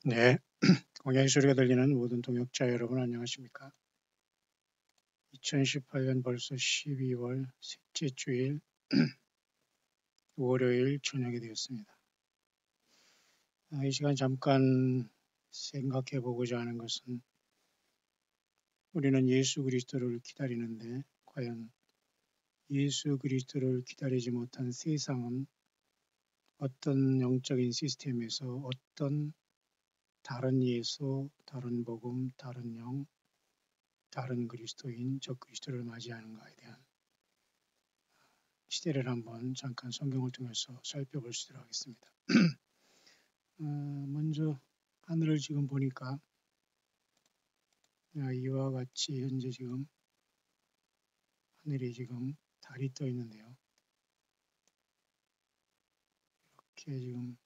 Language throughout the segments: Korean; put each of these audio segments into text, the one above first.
네, 광야의 소리가 들리는 모든 동역자 여러분 안녕하십니까? 2018년 벌써 12월 셋째 주일 월요일 저녁이 되었습니다. 이 시간 잠깐 생각해 보고자 하는 것은 우리는 예수 그리스도를 기다리는데 과연 예수 그리스도를 기다리지 못한 세상은 어떤 영적인 시스템에서 어떤 다른 예수, 다른 복음, 다른 영, 다른 그리스도인, 저 그리스도를 맞이하는가에 대한 시대를 한번 잠깐 성경을 통해서 살펴볼 수 있도록 하겠습니다. 먼저 하늘을 지금 보니까 이와 같이 현재 지금 하늘이 지금 달이 떠 있는데요. 이렇게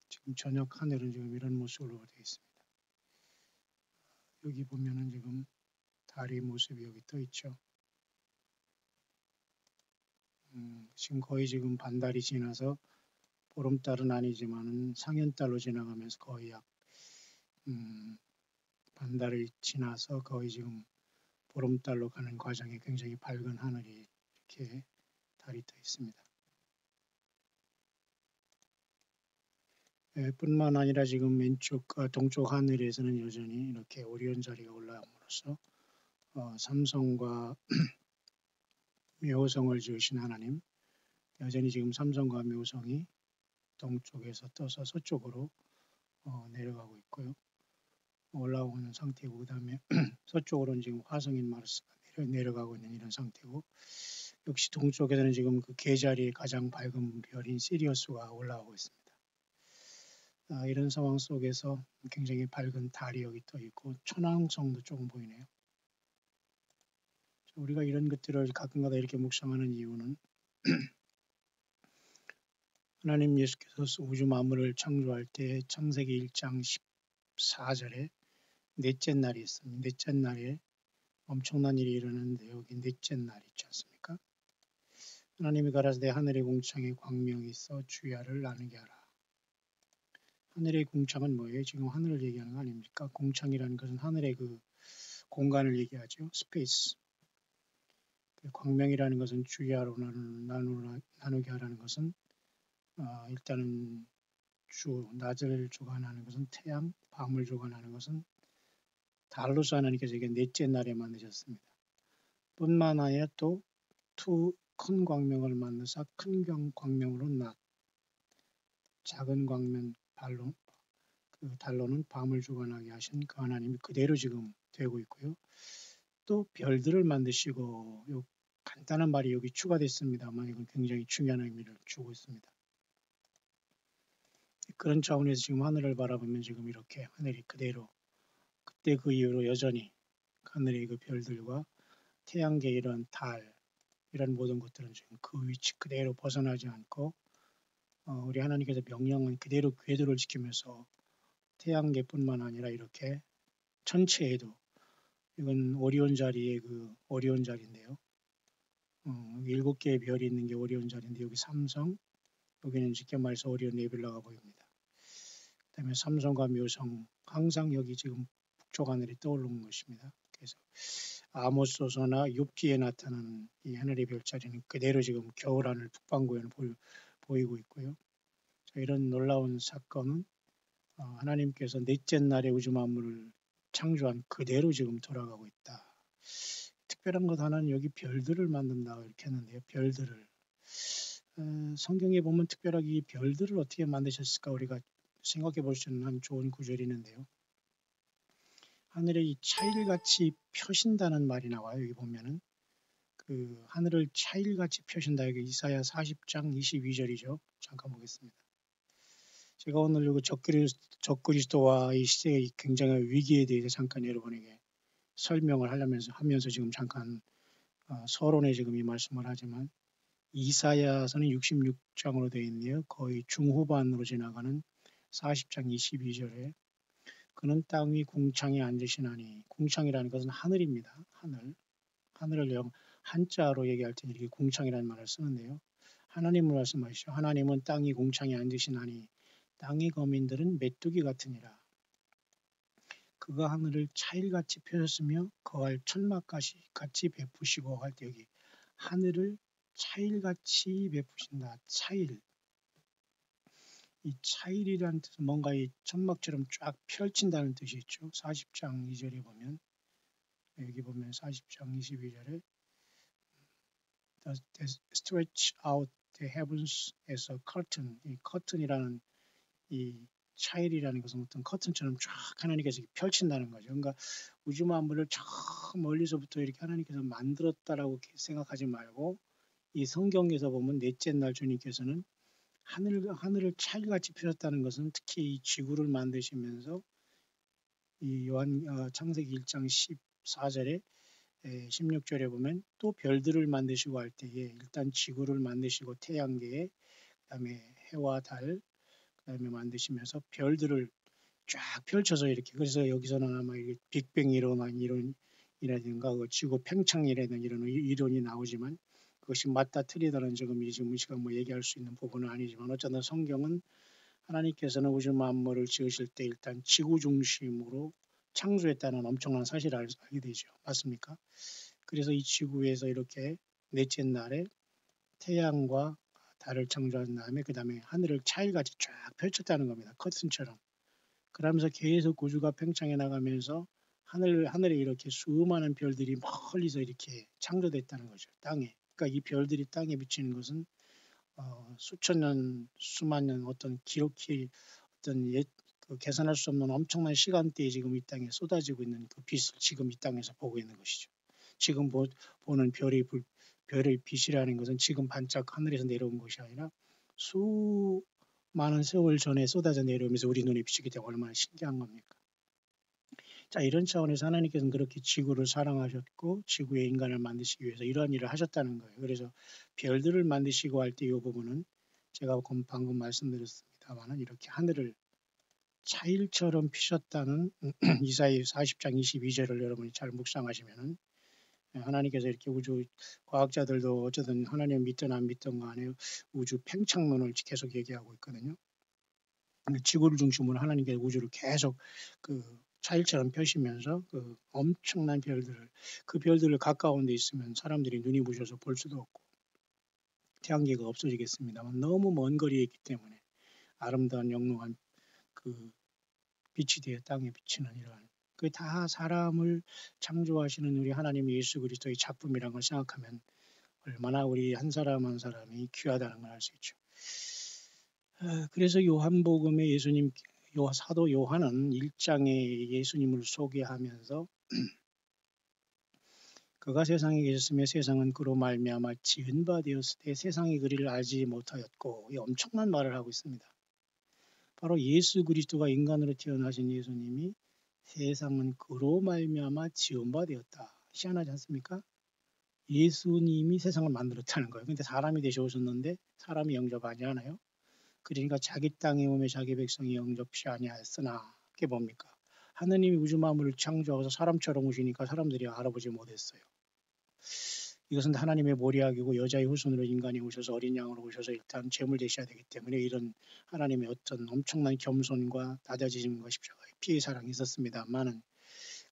지금 저녁 하늘은 지금 이런 모습으로 되어 있습니다. 여기 보면은 지금 달의 모습이 여기 떠 있죠. 지금 거의 지금 반달이 지나서 보름달은 아니지만은 상현달로 지나가면서 거의 약 반달을 지나서 거의 지금 보름달로 가는 과정에 굉장히 밝은 하늘이 이렇게 달이 떠 있습니다. 뿐만 아니라 지금 왼쪽 동쪽 하늘에서는 여전히 이렇게 오리온 자리가 올라옴으로써 삼성과 묘성을 지으신 하나님, 여전히 지금 삼성과 묘성이 동쪽에서 떠서 서쪽으로 내려가고 있고요. 올라오는 상태고, 그 다음에 서쪽으로는 지금 화성인 마르스가 내려가고 있는 이런 상태고, 역시 동쪽에서는 지금 그 계자리의 가장 밝은 별인 시리어스가 올라오고 있습니다. 이런 상황 속에서 굉장히 밝은 달이 여기 떠 있고 천왕성도 조금 보이네요. 우리가 이런 것들을 가끔가다 이렇게 묵상하는 이유는 하나님 예수께서 우주 만물을 창조할 때 창세기 1장 14절에 넷째 날이 있습니다. 넷째 날에 엄청난 일이 일어나는데 여기 넷째 날 있지 않습니까? 하나님이 가라사대 하늘의 궁창에 광명이 있어 주야를 나누게 하라. 하늘의 궁창은 뭐예요? 지금 하늘을 얘기하는 거 아닙니까? 궁창이라는 것은 하늘의 그 공간을 얘기하죠. 스페이스. 광명이라는 것은 주야로 나누게 하라는 것은 일단은 낮을 주관하는 것은 태양, 밤을 주관하는 것은 달로서 하나님께서 이게 넷째 날에 만드셨습니다. 뿐만 아니라 또 큰 광명을 만드사 큰 광명으로 낮, 작은 광명 달로는 밤을 주관하게 하신 그 하나님이 그대로 지금 되고 있고요. 또 별들을 만드시고 간단한 말이 여기 추가됐습니다만 이건 굉장히 중요한 의미를 주고 있습니다. 그런 차원에서 지금 하늘을 바라보면 지금 이렇게 하늘이 그대로 그때 그 이후로 여전히 하늘의 그 별들과 태양계 이런 달 이런 모든 것들은 지금 그 위치 그대로 벗어나지 않고 우리 하나님께서 명령은 그대로 궤도를 지키면서 태양계뿐만 아니라 이렇게 전체에도 이건 오리온 자리의 그 오리온 자리인데요. 7개의 별이 있는 게 오리온 자리인데 여기 삼성, 여기는 쉽게 말해서 오리온 네뷸라가 보입니다. 그다음에 삼성과 묘성 항상 여기 지금 북쪽 하늘이 떠오르는 것입니다. 그래서 아모스서나 욥기에 나타나는 이 하늘의 별자리는 그대로 지금 겨울 하늘 북반구에는 보이고 있고요. 이런 놀라운 사건은 하나님께서 넷째 날에 우주 만물을 창조한 그대로 지금 돌아가고 있다. 특별한 것 하나는 여기 별들을 만든다 이렇게 했는데요. 별들을 성경에 보면 특별하게 이 별들을 어떻게 만드셨을까 우리가 생각해 볼 수 있는 한 좋은 구절이 있는데요. 하늘에 이 차일같이 펴신다는 말이 나와요. 여기 보면은 그 하늘을 차일같이 펴신다. 여기 이사야 40장 22절이죠. 잠깐 보겠습니다. 제가 오늘 여기 적그리스도와 이 시대의 굉장한 위기에 대해서 잠깐 여러분에게 설명을 하면서 지금 잠깐 서론에 지금 이 말씀을 하지만 이사야서는 66장으로 되어 있네요. 거의 중후반으로 지나가는 40장 22절에 그는 땅 위 궁창에 앉으시나니 궁창이라는 것은 하늘입니다. 하늘을 한자로 얘기할 때는 이렇게 궁창이라는 말을 쓰는데요. 하나님을 말씀하시죠. 하나님은 땅 위 궁창에 앉으시나니 땅의 거민들은 메뚜기 같으니라. 그가 하늘을 차일같이 펴셨으며 거할 천막같이 베푸시고 할 때 여기 하늘을 차일같이 베푸신다. 차일. 이 차일이라는 뜻은 뭔가 이 천막처럼 쫙 펼친다는 뜻이 있죠. 40장 2절에 보면 여기 보면 40장 22절에 they stretch out the heavens as a curtain. 이 커튼이라는 이 차일이라는 것은 어떤 커튼처럼 쫙 하나님께서 펼친다는 거죠. 그러니까 우주 만물을 저 멀리서부터 이렇게 하나님께서 만들었다라고 생각하지 말고 이 성경에서 보면 넷째 날 주님께서는 하늘을 차일같이 펴셨다는 것은 특히 이 지구를 만드시면서 이 창세기 1장 14절에 16절에 보면 또 별들을 만드시고 할 때에 일단 지구를 만드시고 태양계 그다음에 해와 달 그다음에 만드시면서 별들을 쫙 펼쳐서 이렇게 그래서 여기서는 아마 빅뱅 이론이라든가 그 지구 팽창이라든가 이런 이론이 나오지만 그것이 맞다 틀리다는 지금 이 시간 뭐 얘기할 수 있는 부분은 아니지만 어쨌든 성경은 하나님께서는 우주 만물을 지으실 때 일단 지구 중심으로 창조했다는 엄청난 사실을 알게 되죠. 맞습니까? 그래서 이 지구에서 이렇게 넷째 날에 태양과 달을 창조한 다음에 그 다음에 하늘을 차일같이 쫙 펼쳤다는 겁니다. 커튼처럼. 그러면서 계속 우주가 팽창해 나가면서 하늘에 이렇게 수많은 별들이 멀리서 이렇게 창조됐다는 거죠. 땅에. 그러니까 이 별들이 땅에 비치는 것은 수천 년, 수만 년 어떤 기록이 어떤 계산할 수 없는 엄청난 시간대에 지금 이 땅에 쏟아지고 있는 그 빛을 지금 이 땅에서 보고 있는 것이죠. 지금 보는 별의 빛이라는 것은 지금 반짝 하늘에서 내려온 것이 아니라 수많은 세월 전에 쏟아져 내려오면서 우리 눈에 비치기 때문에 얼마나 신기한 겁니까? 자, 이런 차원에서 하나님께서는 그렇게 지구를 사랑하셨고 지구에 인간을 만드시기 위해서 이러한 일을 하셨다는 거예요. 그래서 별들을 만드시고 할 때 이 부분은 제가 방금 말씀드렸습니다만은 이렇게 하늘을 차일처럼 피셨다는 이사야 40장 22절을 여러분이 잘 묵상하시면은 하나님께서 이렇게 우주 과학자들도 어쨌든 하나님 믿든 안 믿든 간에 우주 팽창론을 계속 얘기하고 있거든요. 지구를 중심으로 하나님께서 우주를 계속 그 차일처럼 펴시면서 그 엄청난 별들을 가까운 데 있으면 사람들이 눈이 부셔서 볼 수도 없고 태양계가 없어지겠습니다만 너무 먼 거리에 있기 때문에 아름다운 영롱한 그 빛이 되어 땅에 비치는 이러한 그 다 사람을 창조하시는 우리 하나님 예수 그리스도의 작품이라는 걸 생각하면 얼마나 우리 한 사람 한 사람이 귀하다는 걸 알 수 있죠. 그래서 요한복음에 사도 요한은 1장에 예수님을 소개하면서 그가 세상에 계셨으며 세상은 그로 말미암아 지은 바 되었을 때 세상이 그를 알지 못하였고 이 엄청난 말을 하고 있습니다. 바로 예수 그리스도가 인간으로 태어나신 예수님이 세상은 그로 말미암아 지은 바 되었다. 희한하지 않습니까? 예수님이 세상을 만들었다는 거예요. 근데 사람이 되셔오셨는데 사람이 영접하지 않아요? 그러니까 자기 땅에 오며 자기 백성이 영접시 아니하였으나 그게 뭡니까? 하느님이 우주 만물을 창조하셔서 사람처럼 오시니까 사람들이 알아보지 못했어요. 이것은 하나님의 모략이고 여자의 후손으로 인간이 오셔서 어린 양으로 오셔서 일단 제물 되셔야 되기 때문에 이런 하나님의 어떤 엄청난 겸손과 낮아지심과 십자가의 피의 사랑이 있었습니다만은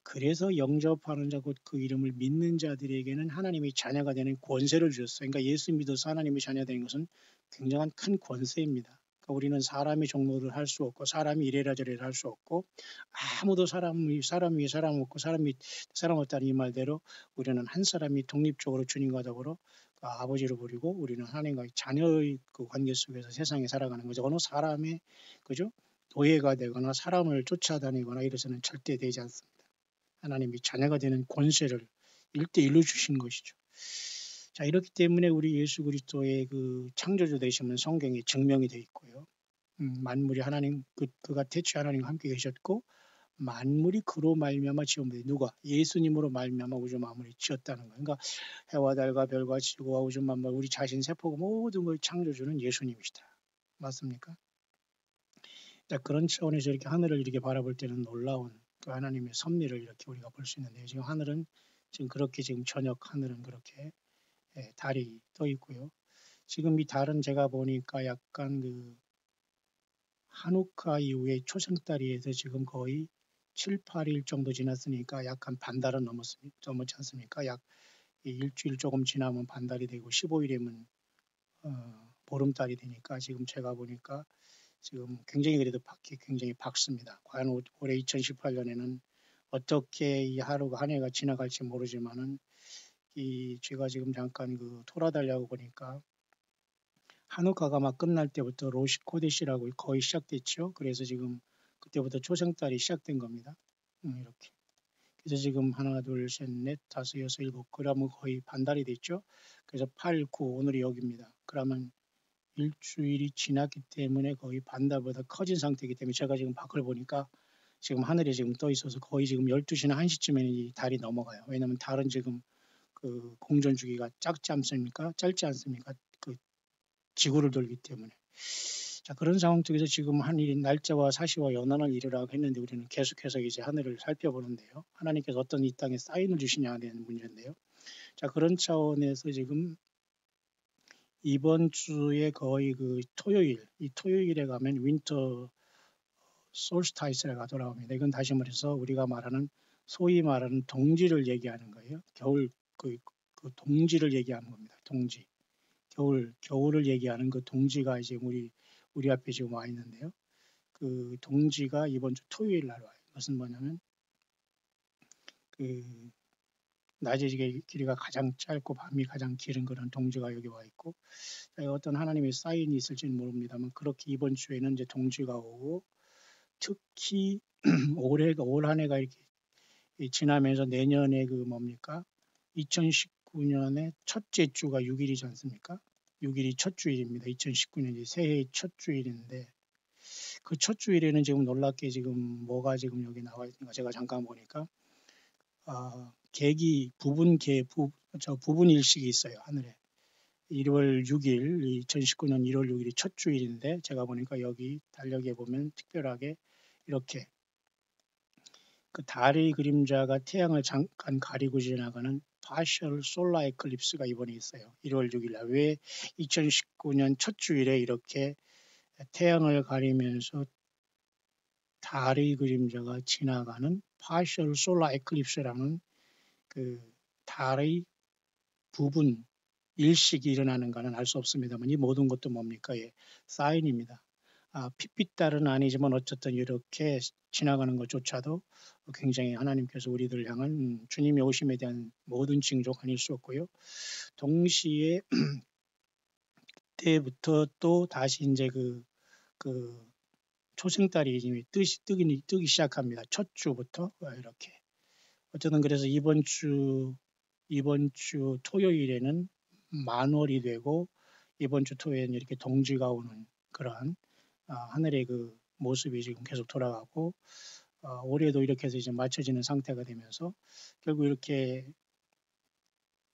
그래서 영접하는 자 곧 그 이름을 믿는 자들에게는 하나님이 자녀가 되는 권세를 주셨어요. 그러니까 예수 믿어서 하나님의 자녀 되는 것은 굉장한 큰 권세입니다. 그러니까 우리는 사람의 종로를 할 수 없고 사람이 이래라 저래라 할 수 없고 아무도 사람 위에 사람 없고 사람 밑 사람 없다는 이 말대로 우리는 한 사람이 독립적으로 주님과 더불어 그 아버지를 부리고 우리는 하나님과의 자녀의 그 관계 속에서 세상에 살아가는 거죠. 어느 사람의 그죠? 노예가 되거나 사람을 쫓아다니거나 이래서는 절대 되지 않습니다. 하나님이 자녀가 되는 권세를 1대1로 주신 것이죠. 자, 이렇기 때문에 우리 예수 그리스도의 그 창조주 되심은 성경에 증명이 되어 있고요. 만물이 하나님 그가 태초에 하나님과 함께 계셨고 만물이 그로 말미암아 지음받은 누가 예수님으로 말미암아 우주 만물이 지었다는 거예요. 그러니까 해와 달과 별과 지구와 우주 만물 우리 자신 세포고 모든 걸 창조주는 예수님이시다. 맞습니까? 자, 그런 차원에서 이렇게 하늘을 이렇게 바라볼 때는 놀라운 그 하나님의 섭리를 이렇게 우리가 볼 수 있는데 지금 하늘은 지금 그렇게 지금 저녁 하늘은 그렇게 달이 떠 있고요. 지금 이 달은 제가 보니까 약간 그 한우카 이후에 초승달이 해서 지금 거의 7, 8일 정도 지났으니까 약 한 반달은 넘었지 않습니까? 약 일주일 조금 지나면 반달이 되고 15일이면 보름달이 되니까 지금 제가 보니까 지금 굉장히 그래도 밖이 굉장히 밝습니다. 과연 올해 2018년에는 어떻게 이 하루가 한 해가 지나갈지 모르지만은 이 제가 지금 잠깐 그 돌아다니려고 보니까 한우카가 막 끝날 때부터 로시 코데시라고 거의 시작됐죠. 그래서 지금 그때부터 초생달이 시작된 겁니다. 이렇게. 그래서 지금 하나, 둘, 셋, 넷, 다섯, 여섯, 일곱. 그러면 거의 반달이 됐죠. 그래서 8, 9, 오늘이 여기입니다. 그러면 일주일이 지났기 때문에 거의 반달보다 커진 상태이기 때문에 제가 지금 밖을 보니까 지금 하늘에 지금 떠 있어서 거의 지금 12시나 1시쯤에는 이 달이 넘어가요. 왜냐면 달은 지금 그 공전 주기가 짧지 않습니까? 그 지구를 돌기 때문에. 자, 그런 상황 속에서 지금 날짜와 사시와 연한을 이루라고 했는데 우리는 계속해서 이제 하늘을 살펴보는데요. 하나님께서 어떤 이 땅에 사인을 주시냐에 대한 문제인데요. 자, 그런 차원에서 지금 이번 주에 거의 그 이 토요일에 가면 윈터 솔스타이스가 돌아옵니다. 이건 다시 말해서 우리가 말하는 소위 말하는 동지를 얘기하는 거예요. 겨울 그 동지를 얘기하는 겁니다. 동지. 겨울을 얘기하는 그 동지가 이제 우리 앞에 지금 와 있는데요. 그 동지가 이번 주 토요일 날 와요. 무슨 뭐냐면 그 낮의 길이가 가장 짧고 밤이 가장 길은 그런 동지가 여기 와 있고 어떤 하나님의 사인이 있을지는 모릅니다만 그렇게 이번 주에는 이제 동지가 오고 특히 올 한 해가 이렇게 지나면서 내년에 그 뭡니까 2019년의 첫째 주가 6일이지 않습니까? 6일이 첫 주일입니다. 2019년 새해의 첫 주일인데 그 첫 주일에는 지금 놀랍게 지금 뭐가 지금 여기 나와 있는가 제가 잠깐 보니까 부분 일식이 있어요. 하늘에. 1월 6일 2019년 1월 6일이 첫 주일인데 제가 보니까 여기 달력에 보면 특별하게 이렇게 그 달의 그림자가 태양을 잠깐 가리고 지나가는 partial solar eclipse가 이번에 있어요. 1월 6일 날. 왜 2019년 첫 주일에 이렇게 태양을 가리면서 달의 그림자가 지나가는 partial solar eclipse라는 그 달의 부분 일식이 일어나는가는 알 수 없습니다만 이 모든 것도 뭡니까? 예, 사인입니다. 핏빛달은 아니지만 어쨌든 이렇게 지나가는 것조차도 굉장히 하나님께서 우리들을 향한 주님의 오심에 대한 모든 징조가 아닐 수 없고요. 동시에 그때부터 또 다시 이제 그 초승달이 이미 뜨기 시작합니다. 첫 주부터 이렇게. 어쨌든 그래서 이번 주 토요일에는 만월이 되고 이번 주 토요일에는 이렇게 동지가 오는 그러한 하늘의 그 모습이 지금 계속 돌아가고 올해도 이렇게 해서 이제 맞춰지는 상태가 되면서 결국 이렇게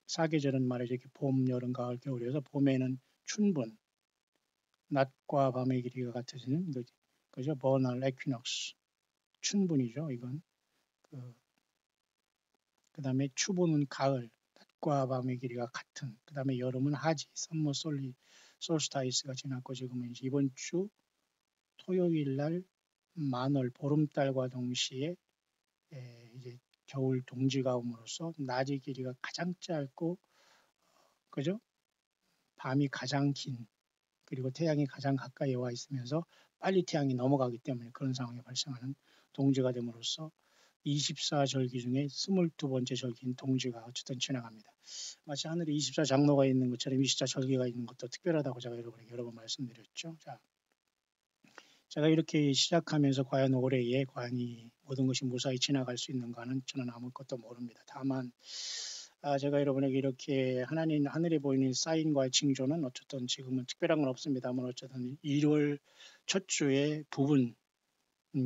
사계절은 말이죠. 이렇게 봄, 여름, 가을, 겨울에서 봄에는 춘분, 낮과 밤의 길이가 같아지는 그죠? 버널 에퀴녹스, 춘분이죠. 이건 그 다음에 추분은 가을, 낮과 밤의 길이가 같은. 그 다음에 여름은 하지, 썸머 솔스타이스가 지났고 지금은 이번 주 토요일 날 만월 보름달과 동시에 이제 겨울 동지가 옴으로써 낮의 길이가 가장 짧고 그죠? 밤이 가장 긴 그리고 태양이 가장 가까이 와 있으면서 빨리 태양이 넘어가기 때문에 그런 상황이 발생하는 동지가 됨으로써 24절기 중에 22번째 절기인 동지가 어쨌든 지나갑니다. 마치 하늘에 24장로가 있는 것처럼 24절기가 있는 것도 특별하다고 제가 여러분에게 여러 번 말씀드렸죠. 자, 제가 이렇게 시작하면서 과연 올해에 과연 이 모든 것이 무사히 지나갈 수 있는가는 저는 아무것도 모릅니다. 다만 제가 여러분에게 이렇게 하늘에 보이는 사인과 징조는 어쨌든 지금은 특별한 건 없습니다만 어쨌든 1월 첫 주에 부분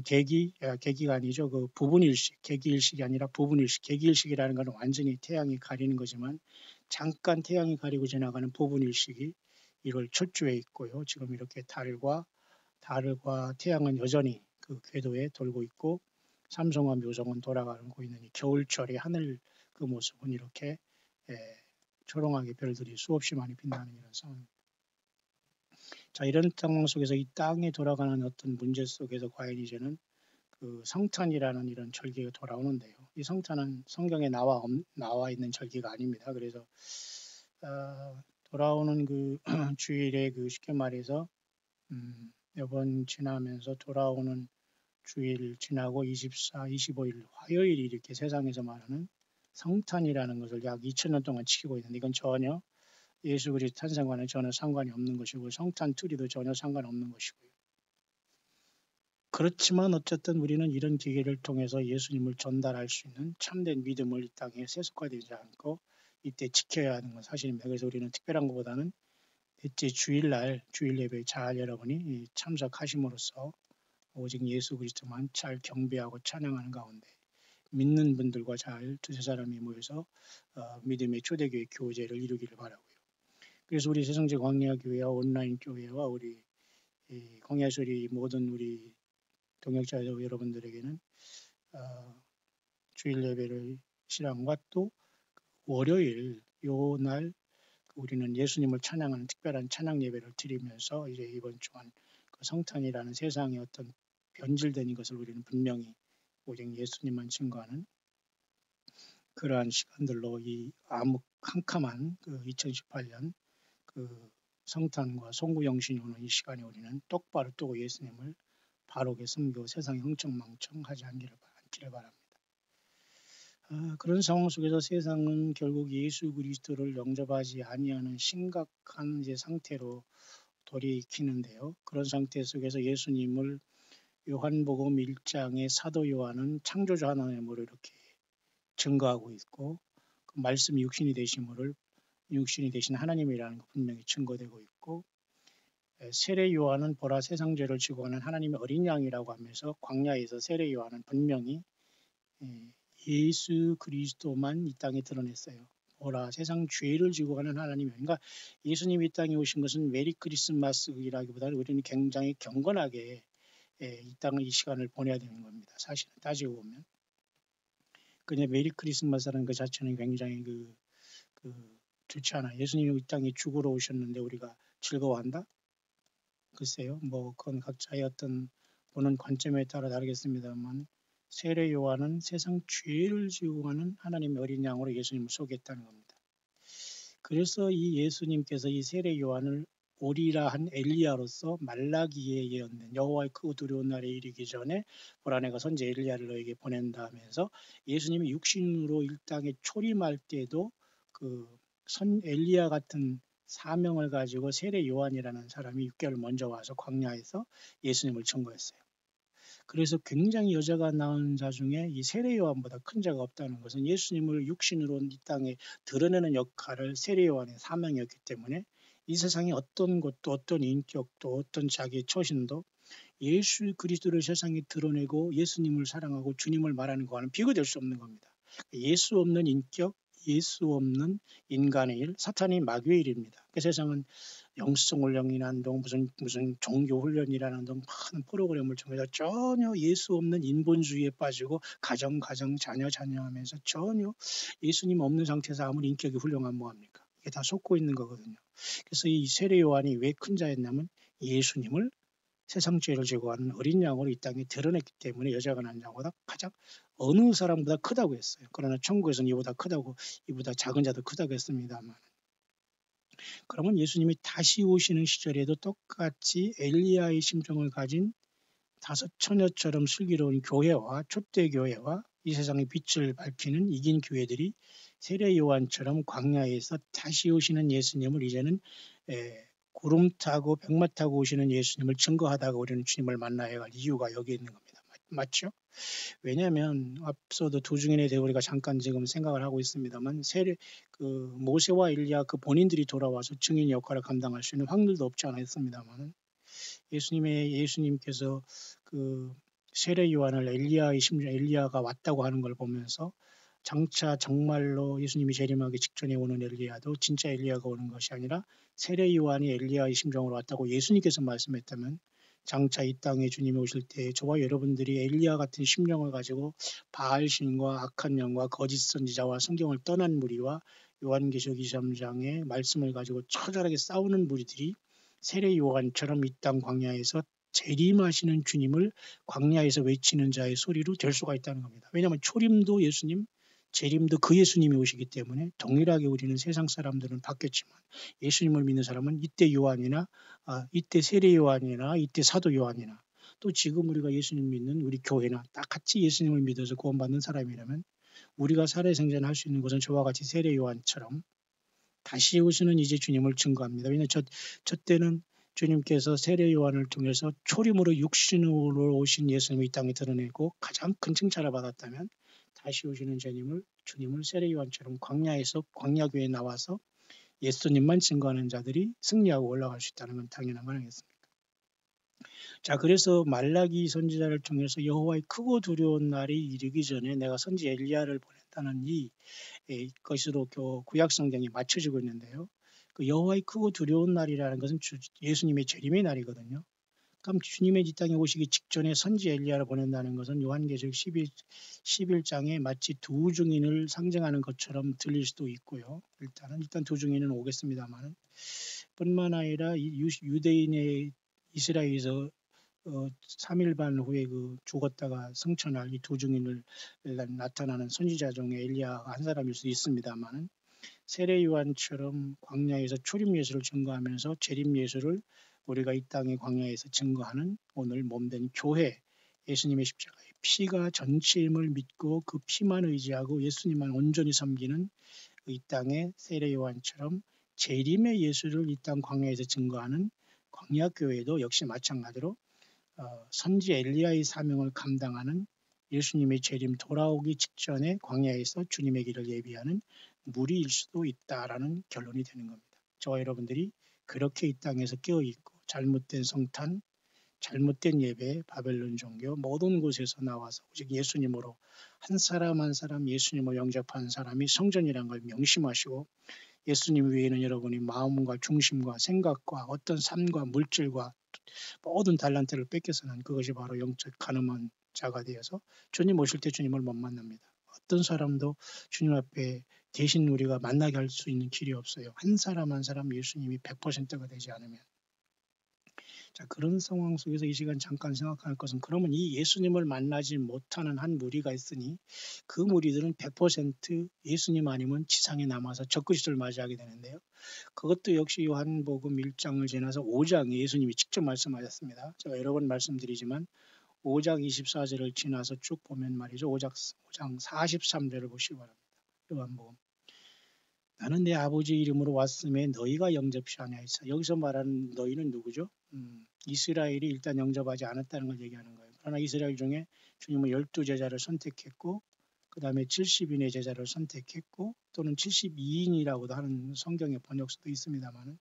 계기가 아니죠. 그 부분일식, 계기일식이 아니라 부분일식. 계기일식이라는 것은 완전히 태양이 가리는 거지만 잠깐 태양이 가리고 지나가는 부분일식이 1월 첫 주에 있고요. 지금 이렇게 달과 태양은 여전히 그 궤도에 돌고 있고 삼성과 묘성은 돌아가고 있는 이 겨울철의 하늘 그 모습은 이렇게 초롱하게 별들이 수없이 많이 빛나는 이런 상황입니다. 자, 이런 상황 속에서 이 땅에 돌아가는 어떤 문제 속에서 과연 이제는 그 성탄이라는 이런 절기가 돌아오는데요. 이 성탄은 성경에 나와 있는 절기가 아닙니다. 그래서 돌아오는 그 주일에 그 쉽게 말해서 이번 지나면서 돌아오는 주일 지나고 24, 25일 화요일이 이렇게 세상에서 말하는 성탄이라는 것을 약 2000년 동안 지키고 있는데 이건 전혀 예수 그리스도 탄생과는 전혀 상관이 없는 것이고 성탄 투리도 전혀 상관없는 것이고요. 그렇지만 어쨌든 우리는 이런 기계를 통해서 예수님을 전달할 수 있는 참된 믿음을 이 땅에 세속화되지 않고 이때 지켜야 하는 건 사실입니다. 그래서 우리는 특별한 것보다는 넷째 주일날 주일 예배에 잘 여러분이 참석하심으로써 오직 예수 그리스도만 잘 경배하고 찬양하는 가운데 믿는 분들과 잘 두세 사람이 모여서 믿음의 초대교회 교제를 이루기를 바라고요. 그래서 우리 세성제 광야교회와 온라인 교회와 우리 광야소리 모든 우리 동역자 여러분들에게는 주일 예배를 실황과 또 월요일 요 날 우리는 예수님을 찬양하는 특별한 찬양 예배를 드리면서 이제 이번 주간 그 성탄이라는 세상의 어떤 변질된 이것을 우리는 분명히 오직 예수님만 증거하는 그러한 시간들로 이 캄캄한 그 2018년 그 성탄과 송구영신이 오는 이 시간에 우리는 똑바로 뜨고 예수님을 바르게 섬기고 세상에 흥청망청하지 않기를 바랍니다. 그런 상황 속에서 세상은 결국 예수 그리스도를 영접하지 아니하는 심각한 이제 상태로 돌이키는데요. 그런 상태 속에서 예수님을 요한복음 1장의 사도 요한은 창조주 하나님으로 이렇게 증거하고 있고 그 말씀이 육신이 되신 하나님이라는 거 분명히 증거되고 있고 세례 요한은 보라 세상 죄를 지고 가는 하나님의 어린 양이라고 하면서 광야에서 세례 요한은 분명히 예수 그리스도만 이 땅에 드러냈어요. 보라 세상 죄를 지고 가는 하나님이 그러니까 예수님이 이 땅에 오신 것은 메리 크리스마스이라기보다는 우리는 굉장히 경건하게 이 땅을 이 시간을 보내야 되는 겁니다. 사실은 따지고 보면 그냥 메리 크리스마스라는 것 자체는 굉장히 좋지 않아요. 예수님이 이 땅에 죽으러 오셨는데 우리가 즐거워한다? 글쎄요. 뭐 그건 각자의 어떤 보는 관점에 따라 다르겠습니다만 세례 요한은 세상 죄를 지고 가는 하나님의 어린 양으로 예수님을 소개했다는 겁니다. 그래서 이 예수님께서 이 세례 요한을 오리라 한 엘리야로서 말라기에 예언된 여호와의 크고 두려운 날에 이르기 전에 보라 내가 선지 엘리야를 너에게 보낸다 하면서 예수님이 육신으로 이 땅에 초림할 때도 그 엘리야 같은 사명을 가지고 세례 요한이라는 사람이 6개월 먼저 와서 광야에서 예수님을 증거했어요. 그래서 굉장히 여자가 낳은 자 중에 이 세례 요한보다 큰 자가 없다는 것은 예수님을 육신으로 이 땅에 드러내는 역할을 세례 요한의 사명이었기 때문에 이 세상에 어떤 것도 어떤 인격도 어떤 자기의 처신도 예수 그리스도를 세상에 드러내고 예수님을 사랑하고 주님을 말하는 것과는 비교될 수 없는 겁니다. 예수 없는 인격, 예수 없는 인간의 일, 사탄이 마귀의 일입니다. 그 세상은 영성 훈련이라는 등 무슨 종교 훈련이라는 등 많은 프로그램을 통해서 전혀 예수 없는 인본주의에 빠지고 가정 자녀 하면서 전혀 예수님 없는 상태에서 아무리 인격이 훌륭한 뭐합니까? 이게 다 속고 있는 거거든요. 그래서 이 세례 요한이 왜 큰 자였냐면 예수님을 세상 죄를 지고 하는 어린 양으로 이 땅에 드러냈기 때문에 여자가 낳은 자보다 가장 어느 사람보다 크다고 했어요. 그러나 천국에서는 이보다 크다고 이보다 작은 자도 크다고 했습니다만 그러면 예수님이 다시 오시는 시절에도 똑같이 엘리야의 심정을 가진 다섯 처녀처럼 슬기로운 교회와 촛대교회와 이 세상의 빛을 밝히는 이긴 교회들이 세례 요한처럼 광야에서 다시 오시는 예수님을 이제는 구름 타고 백마 타고 오시는 예수님을 증거하다가 우리는 주님을 만나야 할 이유가 여기 있는 겁니다. 맞죠? 왜냐하면 앞서도 두 증인에 대해 우리가 잠깐 지금 생각을 하고 있습니다만 모세와 엘리야 그 본인들이 돌아와서 증인 역할을 감당할 수 있는 확률도 없지 않았습니다만 예수님께서 그 세례 요한을 엘리야가 왔다고 하는 걸 보면서 장차 정말로 예수님이 재림하기 직전에 오는 엘리야도 진짜 엘리야가 오는 것이 아니라 세례 요한이 엘리야의 심정으로 왔다고 예수님께서 말씀했다면 장차 이 땅에 주님이 오실 때 저와 여러분들이 엘리야 같은 심령을 가지고 바알신과 악한 영과 거짓 선지자와 성경을 떠난 무리와 요한계시록 23장의 말씀을 가지고 처절하게 싸우는 무리들이 세례 요한처럼 이 땅 광야에서 재림하시는 주님을 광야에서 외치는 자의 소리로 될 수가 있다는 겁니다. 왜냐하면 초림도 예수님, 재림도 그 예수님이 오시기 때문에 동일하게 우리는 세상 사람들은 바뀌었지만 예수님을 믿는 사람은 이때 요한이나 이때 세례 요한이나 이때 사도 요한이나 또 지금 우리가 예수님 믿는 우리 교회나 다 같이 예수님을 믿어서 구원받는 사람이라면 우리가 살아생전할 수 있는 것은 저와 같이 세례 요한처럼 다시 오시는 이제 주님을 증거합니다. 왜냐하면 저 때는 주님께서 세례 요한을 통해서 초림으로 육신으로 오신 예수님을 이 땅에 드러내고 가장 큰 칭찬을 받았다면 다시 오시는 주님을 세례 요한처럼 광야에서 광야교회에 나와서 예수님만 증거하는 자들이 승리하고 올라갈 수 있다는 건 당연한 건 아니겠습니까? 자, 그래서 말라기 선지자를 통해서 여호와의 크고 두려운 날이 이르기 전에 내가 선지 엘리야를 보냈다는 것으로 구약 성경이 맞춰지고 있는데요. 그 여호와의 크고 두려운 날이라는 것은 예수님의 재림의 날이거든요. 그럼 주님의 이 땅에 오시기 직전에 선지 엘리야를 보낸다는 것은 요한계시록 11장에 마치 두 증인을 상징하는 것처럼 들릴 수도 있고요. 일단 두 증인은 오겠습니다만 뿐만 아니라 유대인의 이스라엘에서 3일 반 후에 죽었다가 성천할 이 두 증인을 나타나는 선지자 중에 엘리야가 한 사람일 수 있습니다만 세례 요한처럼 광야에서 초림 예수를 증거하면서 재림 예수를 우리가 이 땅의 광야에서 증거하는 오늘 몸된 교회, 예수님의 십자가의 피가 전체임을 믿고 그 피만 의지하고 예수님만 온전히 섬기는 이 땅의 세례 요한처럼 재림의 예수를 이 땅 광야에서 증거하는 광야교회도 역시 마찬가지로 선지 엘리야의 사명을 감당하는 예수님의 재림 돌아오기 직전에 광야에서 주님의 길을 예비하는 무리일 수도 있다라는 결론이 되는 겁니다. 저와 여러분들이 그렇게 이 땅에서 깨어있고 잘못된 성탄, 잘못된 예배, 바벨론 종교 모든 곳에서 나와서 오직 예수님으로 한 사람 한 사람 예수님을 영접한 사람이 성전이라는 걸 명심하시고 예수님 외에는 여러분이 마음과 중심과 생각과 어떤 삶과 물질과 모든 달란트를 뺏겨서는 그것이 바로 영적 가늠한 자가 되어서 주님 오실 때 주님을 못 만납니다. 어떤 사람도 주님 앞에 대신 우리가 만나게 할 수 있는 길이 없어요. 한 사람 한 사람 예수님이 100%가 되지 않으면. 자, 그런 상황 속에서 이 시간 잠깐 생각할 것은 그러면 이 예수님을 만나지 못하는 한 무리가 있으니 그 무리들은 100% 예수님 아니면 지상에 남아서 적그리스도를 맞이하게 되는데요. 그것도 역시 요한복음 1장을 지나서 5장에 예수님이 직접 말씀하셨습니다. 제가 여러 번 말씀드리지만 5장 24절을 지나서 쭉 보면 말이죠. 5장 43절을 보시기 바랍니다. 요한복음. 나는 내 아버지 이름으로 왔음에 너희가 영접시 아니하였어. 여기서 말하는 너희는 누구죠? 이스라엘이 일단 영접하지 않았다는 걸 얘기하는 거예요. 그러나 이스라엘 중에 주님은 12제자를 선택했고 그 다음에 70인의 제자를 선택했고 또는 72인이라고도 하는 성경의 번역서도 있습니다만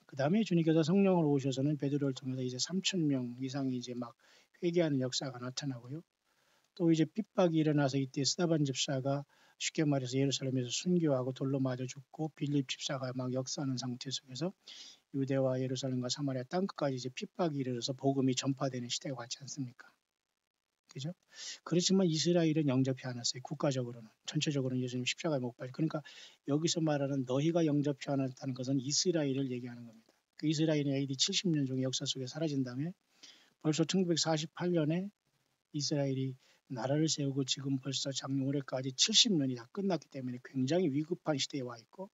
그 다음에 주님께서 성령을 오셔서는 베드로를 통해서 이제 3,000명 이상이 이제 막 회개하는 역사가 나타나고요. 또 이제 핍박이 일어나서 이때 스데반 집사가 쉽게 말해서 예루살렘에서 순교하고 돌로 맞아 죽고 빌립 집사가 막 역사하는 상태 속에서 유대와 예루살렘과 사마리아 땅끝까지 이제 핍박이 이르러서 복음이 전파되는 시대가 왔지 않습니까? 그죠? 그렇지만 이스라엘은 영접이 않았어요. 국가적으로는. 전체적으로는 예수님 십자가에 못 박혀. 그러니까 여기서 말하는 너희가 영접이 않았다는 것은 이스라엘을 얘기하는 겁니다. 그 이스라엘이 AD 70년 중의 역사 속에 사라진 다음에 벌써 1948년에 이스라엘이 나라를 세우고 지금 벌써 작년 올해까지 70년이 다 끝났기 때문에 굉장히 위급한 시대에 와 있고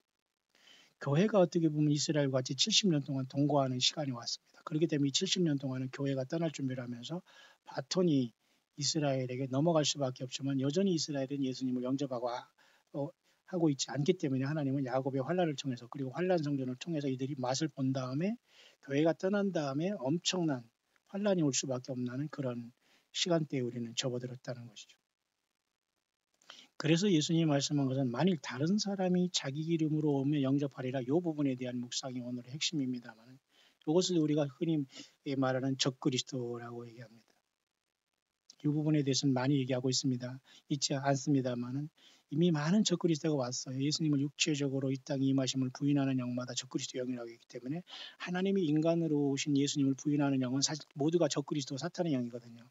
교회가 어떻게 보면 이스라엘과 같이 70년 동안 동거하는 시간이 왔습니다. 그렇기 때문에 이 70년 동안은 교회가 떠날 준비를 하면서 바톤이 이스라엘에게 넘어갈 수밖에 없지만 여전히 이스라엘은 예수님을 영접하고 하고 있지 않기 때문에 하나님은 야곱의 환란을 통해서 그리고 환란 성전을 통해서 이들이 맛을 본 다음에 교회가 떠난 다음에 엄청난 환란이 올 수밖에 없는 그런 시간대에 우리는 접어들었다는 것이죠. 그래서 예수님이 말씀한 것은 만일 다른 사람이 자기 이름으로 오면 영접하리라 이 부분에 대한 묵상이 오늘의 핵심입니다만 이것을 우리가 흔히 말하는 적그리스도라고 얘기합니다. 이 부분에 대해서는 많이 얘기하고 있지 않습니다만 이미 많은 적그리스도가 왔어요. 예수님을 육체적으로 이 땅에 임하심을 부인하는 영마다 적그리스도 영이라고 하기 때문에 하나님이 인간으로 오신 예수님을 부인하는 영은 사실 모두가 적그리스도 사탄의 영이거든요.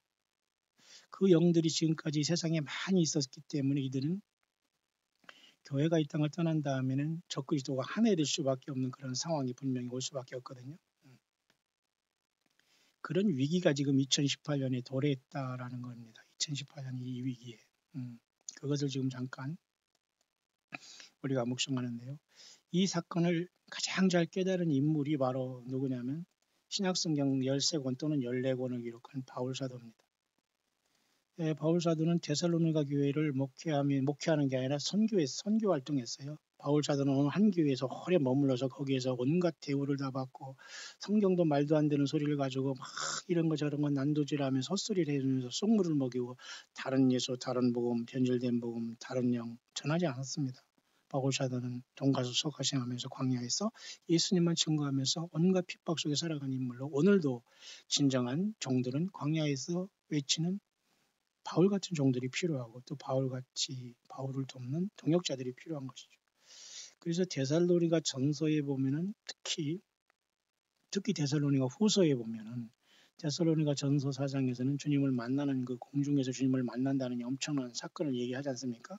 그 영들이 지금까지 세상에 많이 있었기 때문에 이들은 교회가 이 땅을 떠난 다음에는 적그리스도가 하나될 수밖에 없는 그런 상황이 분명히 올 수밖에 없거든요. 그런 위기가 지금 2018년에 도래했다라는 겁니다. 2018년 이 위기에. 그것을 지금 잠깐 우리가 묵상하는데요. 이 사건을 가장 잘 깨달은 인물이 바로 누구냐면 신약성경 13권 또는 14권을 기록한 바울사도입니다. 바울사도는 데살로니가 교회를 목회하는 게 아니라 선교 활동했어요. 바울사도는 한 교회에서 오래 머물러서 거기에서 온갖 대우를 다 받고 성경도 말도 안 되는 소리를 가지고 막 이런 거 저런 거 난도질하면서 헛소리를 해주면서 속물을 먹이고 다른 예수, 다른 복음, 변질된 복음, 다른 영 전하지 않았습니다. 바울사도는 돈가스 서가시하면서 광야에서 예수님만 증거하면서 온갖 핍박 속에 살아간 인물로 오늘도 진정한 종들은 광야에서 외치는 바울 같은 종들이 필요하고 또 바울같이 바울을 돕는 동역자들이 필요한 것이죠. 그래서 데살로니가 전서에 보면은 특히 데살로니가 후서에 보면은 데살로니가 전서 4장에서는 주님을 만나는 그 공중에서 주님을 만난다는 엄청난 사건을 얘기하지 않습니까?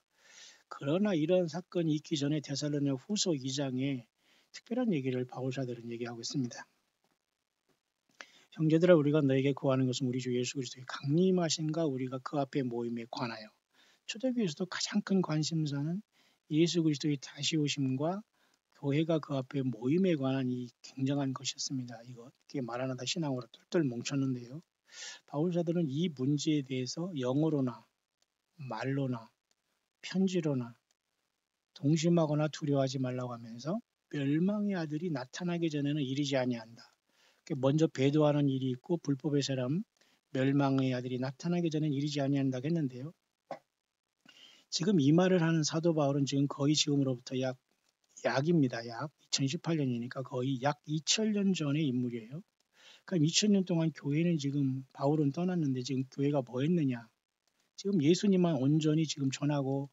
그러나 이런 사건이 있기 전에 데살로니가 후서 2장에 특별한 얘기를 바울사들은 얘기하고 있습니다. 형제들아 우리가 너에게 구하는 것은 우리 주 예수 그리스도의 강림하심과 우리가 그 앞에 모임에 관하여 초대교회에서도 가장 큰 관심사는 예수 그리스도의 다시 오심과 교회가 그 앞에 모임에 관한 이 굉장한 것이었습니다. 이게 말하나다 신앙으로 똘똘 뭉쳤는데요. 바울사들은 이 문제에 대해서 영어로나 말로나 편지로나 동심하거나 두려워하지 말라고 하면서 멸망의 아들이 나타나기 전에는 이르지 아니한다. 먼저 배도하는 일이 있고 불법의 사람 멸망의 아들이 나타나기 전에는 이르지 아니한다고 했는데요. 지금 이 말을 하는 사도 바울은 지금 거의 지금으로부터 약입니다. 약 2018년이니까 거의 약 2000년 전의 인물이에요. 그럼 2000년 동안 교회는 지금 바울은 떠났는데 지금 교회가 뭐 했느냐? 지금 예수님만 온전히 지금 전하고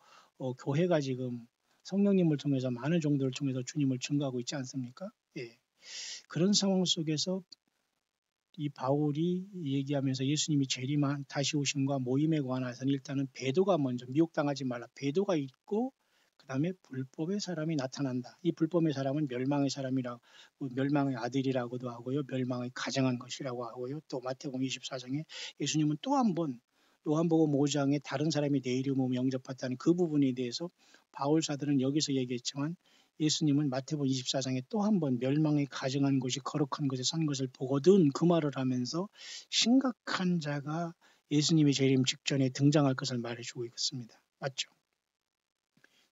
교회가 지금 성령님을 통해서 많은 종들을 통해서 주님을 증거하고 있지 않습니까? 예. 그런 상황 속에서 이 바울이 얘기하면서 예수님이 재림한 다시 오심과 모임에 관해서는 일단은 배도가 먼저 미혹당하지 말라. 배도가 있고 그다음에 불법의 사람이 나타난다. 이 불법의 사람은 멸망의 사람이라고 멸망의 아들이라고도 하고요. 멸망의 가정한 것이라고 하고요. 또 마태복음 24장에 예수님은 또 한 번 요한복음 5장에 다른 사람이 내 이름으로 영접했다는 그 부분에 대해서 바울사들은 여기서 얘기했지만 예수님은 마태복음 24장에 또 한 번 멸망에 가증한 것이 거룩한 것에 선 것을 보거든 그 말을 하면서 심각한 자가 예수님의 재림 직전에 등장할 것을 말해주고 있습니다. 맞죠?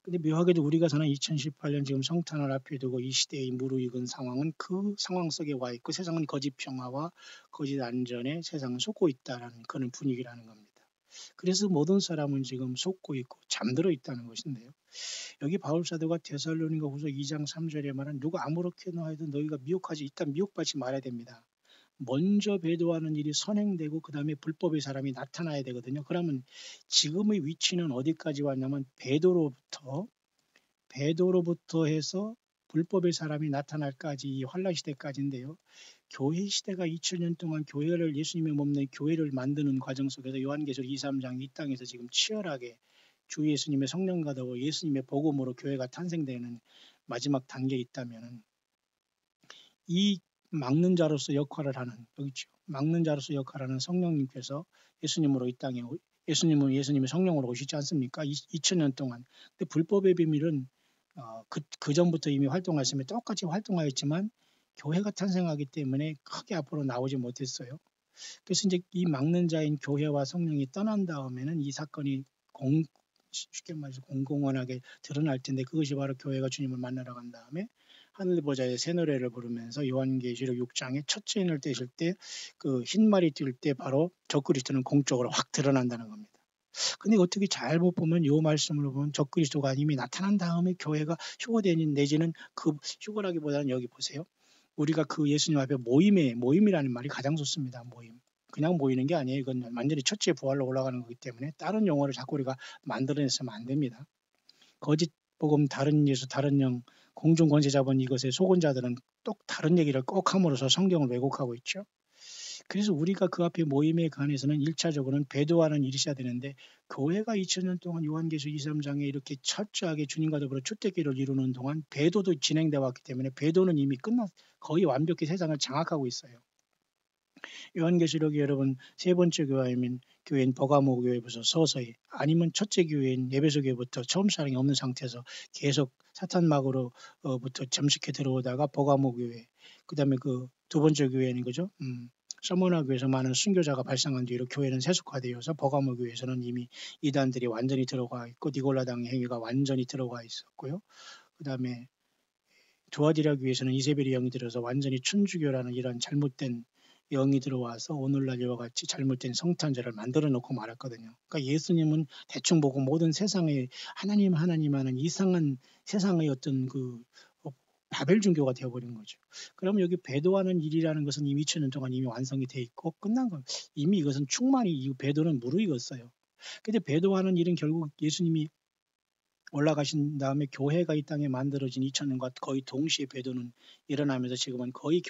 근데 묘하게도 우리가 사는 2018년 지금 성탄을 앞에 두고 이 시대의 무르익은 상황은 그 상황 속에 와 있고 세상은 거짓 평화와 거짓 안전에 세상은 속고 있다라는 그런 분위기라는 겁니다. 그래서 모든 사람은 지금 속고 있고 잠들어 있다는 것인데요. 여기 바울사도가 데살로니가 후서 2장 3절에 말한 누가 아무렇게나 해도 너희가 미혹하지 일단 미혹받지 말아야 됩니다. 먼저 배도하는 일이 선행되고 그 다음에 불법의 사람이 나타나야 되거든요. 그러면 지금의 위치는 어디까지 왔냐면 배도로부터 해서 불법의 사람이 나타날까지 이 환란 시대까지인데요. 교회 시대가 2000년 동안 교회를 예수님의 몸 내 교회를 만드는 과정 속에서 요한계시록 2, 3장 이 땅에서 지금 치열하게 주 예수님의 성령과 더불어 예수님의 복음으로 교회가 탄생되는 마지막 단계에 있다면 이 막는 자로서 역할을 하는 여기죠. 막는 자로서 역할을 하는 성령님께서 예수님으로 이 땅에 예수님은 예수님의 성령으로 오시지 않습니까? 2000년 동안. 근데 불법의 비밀은 그 전부터 이미 활동하시면 똑같이 활동하였지만 교회가 탄생하기 때문에 크게 앞으로 나오지 못했어요. 그래서 이제 이 막는 자인 교회와 성령이 떠난 다음에는 이 사건이 쉽게 말해서 공공연하게 드러날 텐데 그것이 바로 교회가 주님을 만나러 간 다음에 하늘 보좌에 새 노래를 부르면서 요한계시록 6장에 첫째 인을 떼실 때 그 흰말이 뛸 때 바로 적그리스도는 공적으로 확 드러난다는 겁니다. 근데 어떻게 잘못 보면 이 말씀을 보면 적그리스도가 이미 나타난 다음에 교회가 휴거되는 내지는 그 휴거라기보다는 여기 보세요. 우리가 그 예수님 앞에 모임이라는 말이 가장 좋습니다. 모임. 그냥 모이는 게 아니에요. 이건 완전히 첫째 부활로 올라가는 거기 때문에 다른 용어를 자꾸 우리가 만들어내서는 안 됩니다. 거짓 복음, 다른 예수, 다른 영, 공중 권세 잡은 이것의 속은 자들은 또 다른 얘기를 꼭 함으로써 성경을 왜곡하고 있죠. 그래서 우리가 그 앞에 모임에 관해서는 1차적으로는 배도하는 일이 있어야 되는데 교회가 2000년 동안 요한계시록 2, 3장에 이렇게 철저하게 주님과 더불어 출애굽기를 이루는 동안 배도도 진행되어 왔기 때문에 배도는 이미 거의 완벽히 세상을 장악하고 있어요. 요한계시록이 여러분 세 번째 교회인 버가모 교회부터 서서히 아니면 첫째 교회인 에베소 교회부터 처음 사랑이 없는 상태에서 계속 사탄 막으로부터 잠식해 들어오다가 버가모 교회, 그다음에 그 두 번째 교회는 그죠? 서머나 교회에서 많은 순교자가 발생한 뒤로 교회는 세속화되어서 버가모 교회에서는 이미 이단들이 완전히 들어가 있고 니골라당 행위가 완전히 들어가 있었고요. 그다음에 두아디라 교회에서는 이세벨이 영이 들어서 완전히 춘주교라는 이런 잘못된 영이 들어와서 오늘날 이와 같이 잘못된 성탄절을 만들어 놓고 말았거든요. 그러니까 예수님은 대충 보고 모든 세상에 하나님 하는 이상한 세상의 어떤 그 바벨 종교가 되어버린 거죠. 그러면 여기 배도하는 일이라는 것은 이미 2000년 동안 이미 완성이 돼 있고 끝난 거. 이미 이것은 충만히 이 배도는 무르익었어요. 근데 배도하는 일은 결국 예수님이 올라가신 다음에 교회가 이 땅에 만들어진 2000년과 거의 동시에 배도는 일어나면서 지금은 거의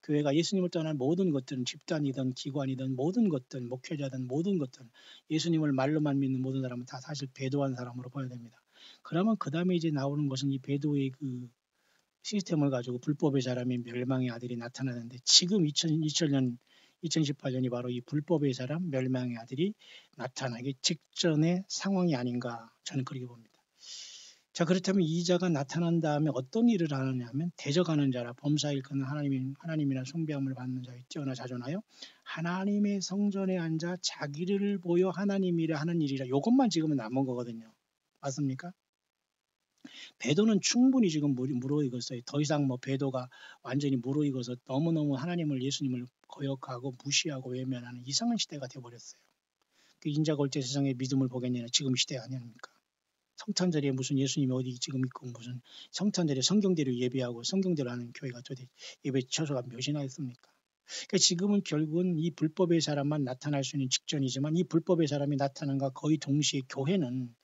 교회가 예수님을 떠난 모든 것들은 집단이든 기관이든 모든 것들, 목회자든 모든 것들, 예수님을 말로만 믿는 모든 사람은 다 사실 배도한 사람으로 보여야 됩니다. 그러면 그 다음에 이제 나오는 것은 이 배도의 그 시스템을 가지고 불법의 사람이 멸망의 아들이 나타나는데 지금 2018년이 바로 이 불법의 사람 멸망의 아들이 나타나기 직전의 상황이 아닌가 저는 그렇게 봅니다. 자, 그렇다면 이 자가 나타난 다음에 어떤 일을 하느냐 하면 대적하는 자라 범사 일컫는 하나님이나 숭배함을 받는 자에 뛰어나 자존하여 하나님의 성전에 앉아 자기를 보여 하나님이라 하는 일이라. 이것만 지금은 남은 거거든요. 맞습니까? 배도는 충분히 지금 무르익었어요. 더 이상 뭐 배도가 완전히 무르익어서 너무너무 하나님을 예수님을 거역하고 무시하고 외면하는 이상한 시대가 되어버렸어요. 그 인자가 올 때 세상의 믿음을 보겠냐는 지금 시대 아닙니까? 성탄절에 무슨 예수님이 어디 지금 있고 무슨 성탄절에 성경대로 예배하고 성경대로 하는 교회가 도대체 예배 처소가 몇이나 있습니까? 그러니까 지금은 결국은 이 불법의 사람만 나타날 수 있는 직전이지만 이 불법의 사람이 나타난과 거의 동시에 교회는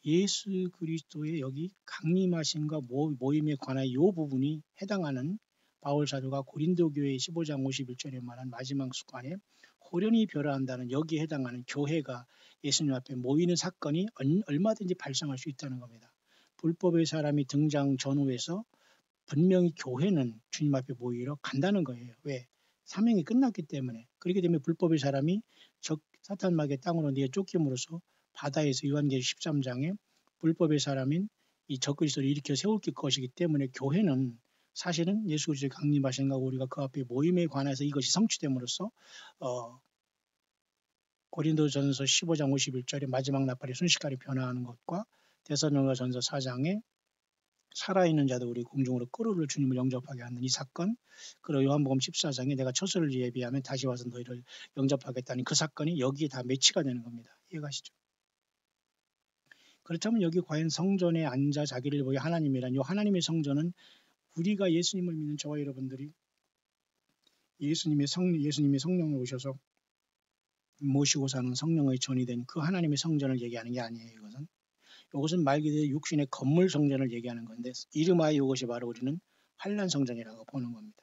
예수 그리스도의 여기 강림하심과 모임에 관한 이 부분이 해당하는 바울 사도가 고린도 교회 15장 51절에 말한 마지막 순간에 호련히 벼라한다는 여기에 해당하는 교회가 예수님 앞에 모이는 사건이 얼마든지 발생할 수 있다는 겁니다. 불법의 사람이 등장 전후에서 분명히 교회는 주님 앞에 모이러 간다는 거예요. 왜? 사명이 끝났기 때문에. 그렇기 때문에 불법의 사람이 사탄마귀의 땅으로 내어 쫓김으로써 바다에서 요한계시록 13장에 불법의 사람인 이 적그리스도를 일으켜 세울 것이기 때문에 교회는 사실은 예수 그리스도의 강림하신 것과 우리가 그 앞에 모임에 관해서 이것이 성취됨으로써 고린도전서 15장 51절에 마지막 나팔이 순식간에 변화하는 것과 데살로니가전서 4장에 살아있는 자도 우리 공중으로 끌어올 주님을 영접하게 하는 이 사건, 그리고 요한복음 14장에 내가 처소를 예비하면 다시 와서 너희를 영접하겠다는 그 사건이 여기에 다 매치가 되는 겁니다. 이해가시죠? 그렇다면 여기 과연 성전에 앉아 자기를 보여 하나님이란 이 하나님의 성전은 우리가 예수님을 믿는 저와 여러분들이 예수님의 성령을 오셔서 모시고 사는 성령의 전이 된 그 하나님의 성전을 얘기하는 게 아니에요. 이것은 말 그대로 육신의 건물 성전을 얘기하는 건데 이름하여 이것이 바로 우리는 환란 성전이라고 보는 겁니다.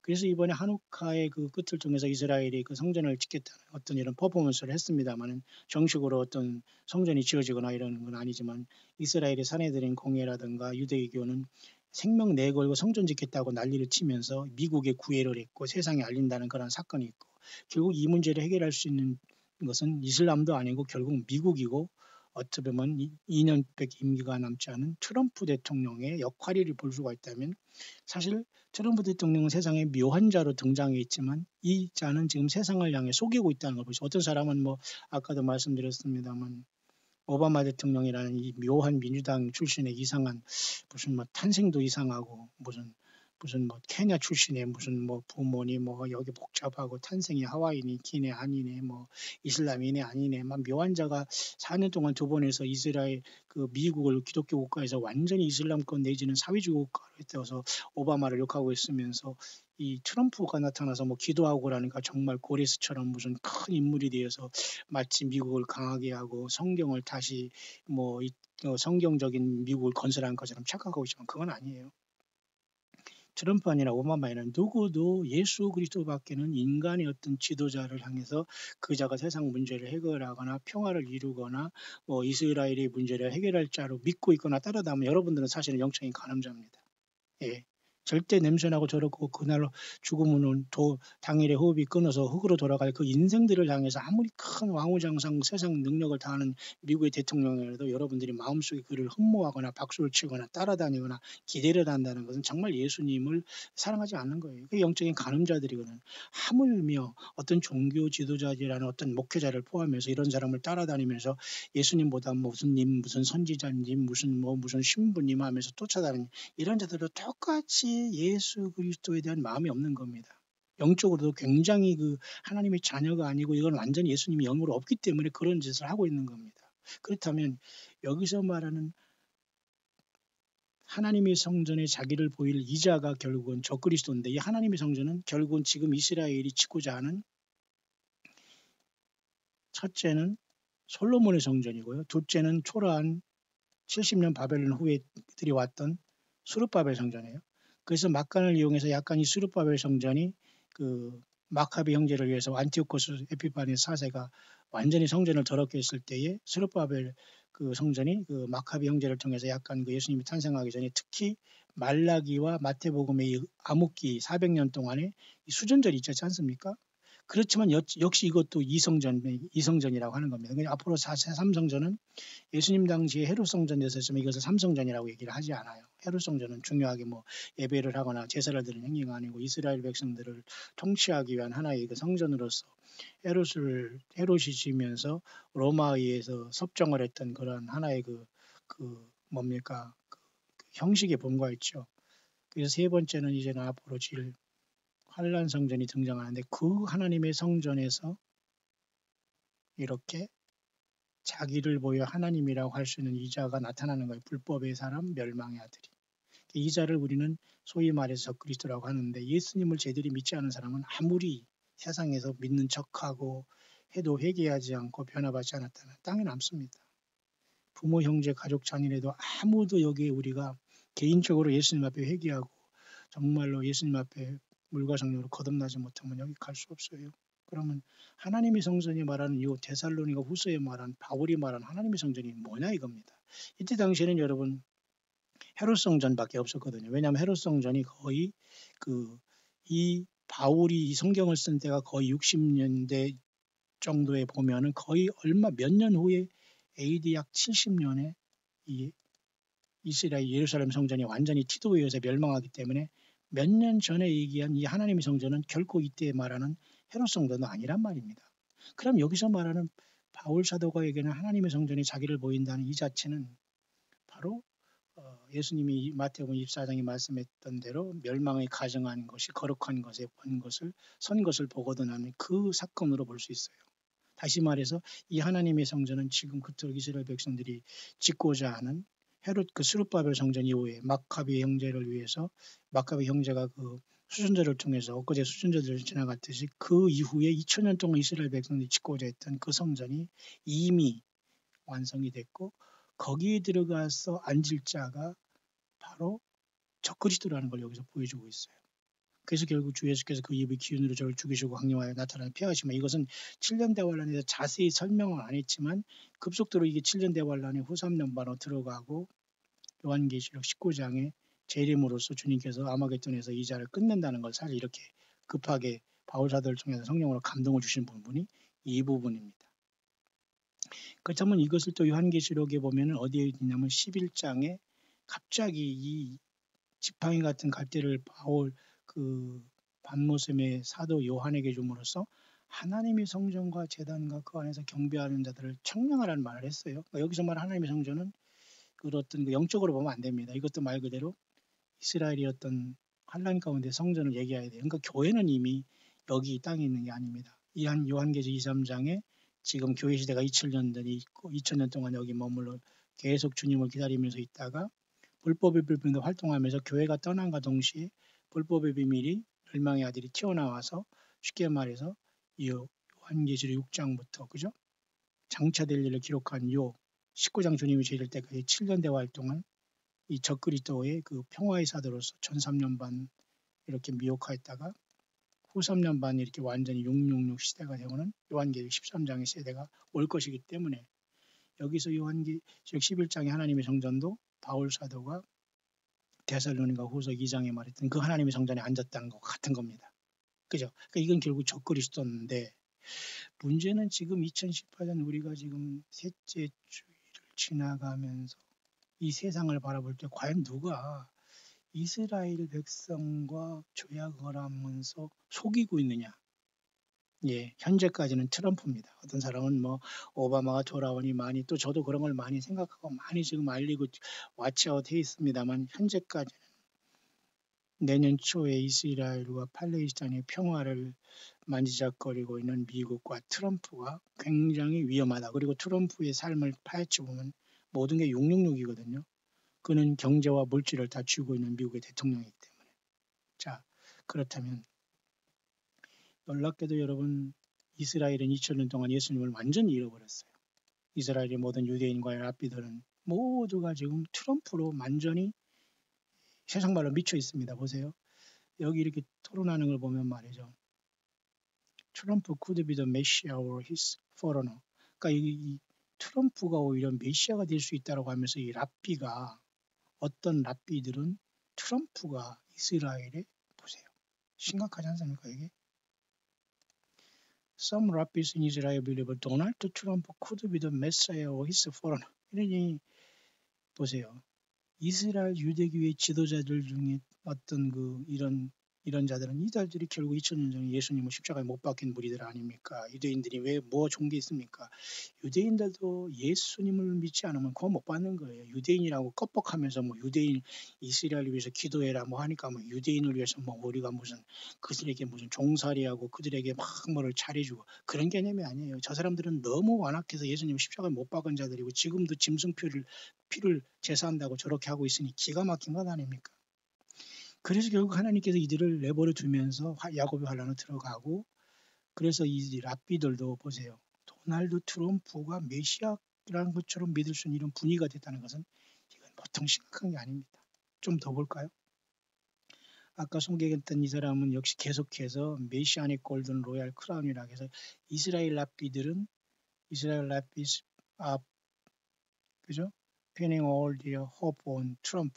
그래서 이번에 한우카의 그 끝을 통해서 이스라엘이 그 성전을 짓겠다는 어떤 이런 퍼포먼스를 했습니다만은 정식으로 어떤 성전이 지어지거나 이러는 건 아니지만 이스라엘의 사내들인 공예라든가 유대교는 생명 내걸고 성전 짓겠다고 난리를 치면서 미국에 구애를 했고 세상에 알린다는 그런 사건이 있고 결국 이 문제를 해결할 수 있는 것은 이슬람도 아니고 결국 미국이고 어떻게 보면 2년밖에 임기가 남지 않은 트럼프 대통령의 역할을 볼 수가 있다면 사실 트럼프 대통령은 세상에 묘한 자로 등장해 있지만 이 자는 지금 세상을 향해 속이고 있다는 걸 보시죠. 어떤 사람은 뭐 아까도 말씀드렸습니다만 오바마 대통령이라는 이 묘한 민주당 출신의 이상한 무슨 뭐 탄생도 이상하고 무슨 뭐 케냐 출신의 무슨 뭐 부모니 뭐 여기 복잡하고 탄생이 하와이니 기네 아니네 뭐 이슬람이네 아니네 막 묘한 자가 4년 동안 두 번에서 이스라엘 그 미국을 기독교 국가에서 완전히 이슬람권 내지는 사회주의 국가로 했다서 오바마를 욕하고 있으면서 이 트럼프가 나타나서 뭐 기도하고 그러니까 정말 고레스처럼 무슨 큰 인물이 되어서 마치 미국을 강하게 하고 성경을 다시 뭐 성경적인 미국을 건설한 것처럼 착각하고 있지만 그건 아니에요. 트럼프 아니라 오바마 아니라 누구도 예수 그리스도밖에는 인간의 어떤 지도자를 향해서 그 자가 세상 문제를 해결하거나 평화를 이루거나 뭐 이스라엘의 문제를 해결할 자로 믿고 있거나 따르다면 여러분들은 사실은 영적인 가늠자입니다. 예. 절대 냄새나고 저렇고 그날 죽으면은 당일에 호흡이 끊어서 흙으로 돌아갈 그 인생들을 향해서 아무리 큰 왕후장상 세상 능력을 다하는 미국의 대통령이라도 여러분들이 마음속에 그를 흠모하거나 박수를 치거나 따라다니거나 기대를 한다는 것은 정말 예수님을 사랑하지 않는 거예요. 그 영적인 간음자들이거든. 하물며 어떤 종교 지도자들이라는 어떤 목회자를 포함해서 이런 사람을 따라다니면서 예수님보다 무슨 님, 무슨 선지자님, 무슨 신부님 하면서 쫓아다니는 이런 자들도 똑같이 예수 그리스도에 대한 마음이 없는 겁니다. 영적으로도 굉장히 하나님의 자녀가 아니고 이건 완전히 예수님이 영으로 없기 때문에 그런 짓을 하고 있는 겁니다. 그렇다면 여기서 말하는 하나님의 성전에 자기를 보일 이자가 결국은 적그리스도인데 이 하나님의 성전은 결국은 지금 이스라엘이 짓고자 하는 첫째는 솔로몬의 성전이고요. 둘째는 초라한 70년 바벨론 후에 들여왔던 수르바벨 성전이에요. 그래서 막간을 이용해서 약간 이 수르바벨 성전이 마카비 형제를 위해서 안티오코스 에피파네스 4세가 완전히 성전을 더럽게 했을 때에 수르바벨 성전이 마카비 형제를 통해서 약간 예수님이 탄생하기 전에 특히 말라기와 마태복음의 암흑기 400년 동안에 이 수전절이 있지 않습니까? 그렇지만 역시 이것도 이성전이라고 하는 겁니다. 그러니까 앞으로 3성전은 예수님 당시에 헤롯 성전에서 있으면 이것을 삼성전이라고 얘기를 하지 않아요. 헤롯 성전은 중요하게 예배를 하거나 제사를 드리는 행위가 아니고 이스라엘 백성들을 통치하기 위한 하나의 성전으로서 헤롯이 지으면서 로마에 의해서 섭정을 했던 그런 하나의 뭡니까 형식에 본거있죠. 그래서 세 번째는 이제는 앞으로 질 환란 성전이 등장하는데 그 하나님의 성전에서 이렇게 자기를 보여 하나님이라고 할 수 있는 이자가 나타나는 거예요. 불법의 사람, 멸망의 아들이. 이자를 우리는 소위 말해서 적그리스도라고 하는데 예수님을 제대로 믿지 않은 사람은 아무리 세상에서 믿는 척하고 해도 회개하지 않고 변화받지 않았다면 땅에 남습니다. 부모, 형제, 가족, 자녀라도 아무도 여기에 우리가 개인적으로 예수님 앞에 회개하고 정말로 예수님 앞에 물과 성령으로 거듭나지 못하면 여기 갈 수 없어요. 그러면 하나님의 성전이 말하는 이 데살로니가 후서에 말한 바울이 말한 하나님의 성전이 뭐냐 이겁니다. 이때 당시에는 여러분 헤롯 성전밖에 없었거든요. 왜냐하면 헤롯 성전이 거의 이 바울이 이 성경을 쓴 때가 거의 60년대 정도에 보면은 거의 몇 년 후에 AD 약 70년에 이 이스라엘 예루살렘 성전이 완전히 티도에 의해서 멸망하기 때문에 몇 년 전에 얘기한 이 하나님의 성전은 결코 이때 말하는 헤롯 성전은 아니란 말입니다. 그럼 여기서 말하는 바울 사도가 얘기하는 하나님의 성전이 자기를 보인다는 이 자체는 바로 예수님이 마태복음 24장에 말씀했던 대로 멸망에 가정한 것이 거룩한 것에 선 것을 보거든 하는 그 사건으로 볼 수 있어요. 다시 말해서 이 하나님의 성전은 지금 그토록 이스라엘 백성들이 짓고자 하는 헤롯 스룹바벨 성전 이후에 마카비 형제를 위해서 마카비 형제가 수전제를 통해서 엊그제 수전제를 지나갔듯이 그 이후에 2000년 동안 이스라엘 백성들이 짓고자 했던 그 성전이 이미 완성이 됐고 거기에 들어가서 앉을 자가 바로 적그리스도라는 걸 여기서 보여주고 있어요. 그래서 결국 주 예수께서 그 입의 기운으로 저를 죽이시고 강림하여 나타나는 피하시면 이것은 7년 대환란에서 자세히 설명은 안 했지만 급속도로 이게 7년 대환란의 후 3년반으로 들어가고 요한계시록 19장에 재림으로써 주님께서 아마겟돈에서 이 자를 끝낸다는 걸 사실 이렇게 급하게 바울 사도를 통해서 성령으로 감동을 주신 부분이 이 부분입니다. 그렇다면 이것을 또 요한계시록에 보면 어디에 있냐면 11장에 갑자기 이 지팡이 같은 갈대를 바울 반모셈의 사도 요한에게 줌으로써 하나님의 성전과 제단과 그 안에서 경배하는 자들을 청량하라는 말을 했어요. 그러니까 여기서 말하는 하나님의 성전은 어떤 영적으로 보면 안 됩니다. 이것도 말 그대로 이스라엘이 어떤 환란 가운데 성전을 얘기해야 돼요. 그러니까 교회는 이미 여기 이 땅에 있는 게 아닙니다. 이 한 요한계시 23장에 지금 교회 시대가 2000년전이 있고 2000년 동안 여기 머물러 계속 주님을 기다리면서 있다가 불법의 비밀로 활동하면서 교회가 떠난과 동시에 불법의 비밀이 멸망의 아들이 튀어나와서 쉽게 말해서 이 요한계시록 6장부터 그죠? 장차될 일을 기록한 요 19장 주님이 재릴 때까지 7년 대화 활동한 이 적그리스도의 평화의 사도로서 1003년 반 이렇게 미혹하였다가 후 3년 반 이렇게 완전히 666 시대가 되고는 요한계시록 13장의 세대가 올 것이기 때문에 여기서 요한계시록 11장의 하나님의 성전도 바울 사도가 데살로니가 후서 2장에 말했던 그 하나님의 성전에 앉았다는 것 같은 겁니다. 그죠? 그러니까 이건 결국 적그리스도인데 문제는 지금 2018년 우리가 지금 셋째 주일을 지나가면서 이 세상을 바라볼 때 과연 누가 이스라엘 백성과 조약을 하면서 속이고 있느냐? 예, 현재까지는 트럼프입니다. 어떤 사람은 뭐 오바마가 돌아오니 많이 또 저도 그런 걸 많이 생각하고 많이 지금 알리고 왓츠아웃 해 있습니다만 현재까지는 내년 초에 이스라엘과 팔레스타인의 평화를 만지작거리고 있는 미국과 트럼프가 굉장히 위험하다. 그리고 트럼프의 삶을 파헤쳐 보면 모든 게 666이거든요. 그는 경제와 물질을 다 쥐고 있는 미국의 대통령이기 때문에. 자, 그렇다면 놀랍게도 여러분 이스라엘은 2000년 동안 예수님을 완전히 잃어버렸어요. 이스라엘의 모든 유대인과의 랍비들은 모두가 지금 트럼프로 완전히 세상 말로 미쳐 있습니다. 보세요. 여기 이렇게 토론하는 걸 보면 말이죠. 트럼프 could be the Messiah or his foreigner. 그러니까 이 트럼프가 오히려 메시아가 될 수 있다고 하면서 이 랍비가 어떤 랍비들은 트럼프가 이스라엘에 보세요. 심각하지 않습니까 이게? Some rabbis in Israel believe Donald Trump could be the Messiah or his foreigner. 이러니 보세요. 이스라엘 유대교의 지도자들 중에 어떤 이런 자들은 이들이 결국 2000년 전에 예수님을 십자가에 못 박힌 무리들 아닙니까? 유대인들이 왜 뭐 좋은 게 있습니까? 유대인들도 예수님을 믿지 않으면 구원 못 받는 거예요. 유대인이라고 껍벅하면서 뭐 유대인 이스라엘을 위해서 기도해라 뭐 하니까 뭐 유대인을 위해서 뭐 우리가 무슨 그들에게 무슨 종살이하고 그들에게 막 뭐를 잘해주고 그런 개념이 아니에요. 저 사람들은 너무 완악해서 예수님 십자가에 못 박은 자들이고 지금도 피를 제사한다고 저렇게 하고 있으니 기가 막힌 것 아닙니까? 그래서 결국 하나님께서 이들을 내버려 두면서 야곱의 환란으로 들어가고 그래서 이 랍비들도 보세요. 도널드 트럼프가 메시아라는 것처럼 믿을 수 있는 이런 분위기가 됐다는 것은 이건 보통 심각한 게 아닙니다. 좀 더 볼까요? 아까 소개했던 이 사람은 역시 계속해서 메시아닉 골든 로얄 크라운이라고 해서 이스라엘 랍비들은 이스라엘 랍비스 그죠? pinning all their hope on Trump.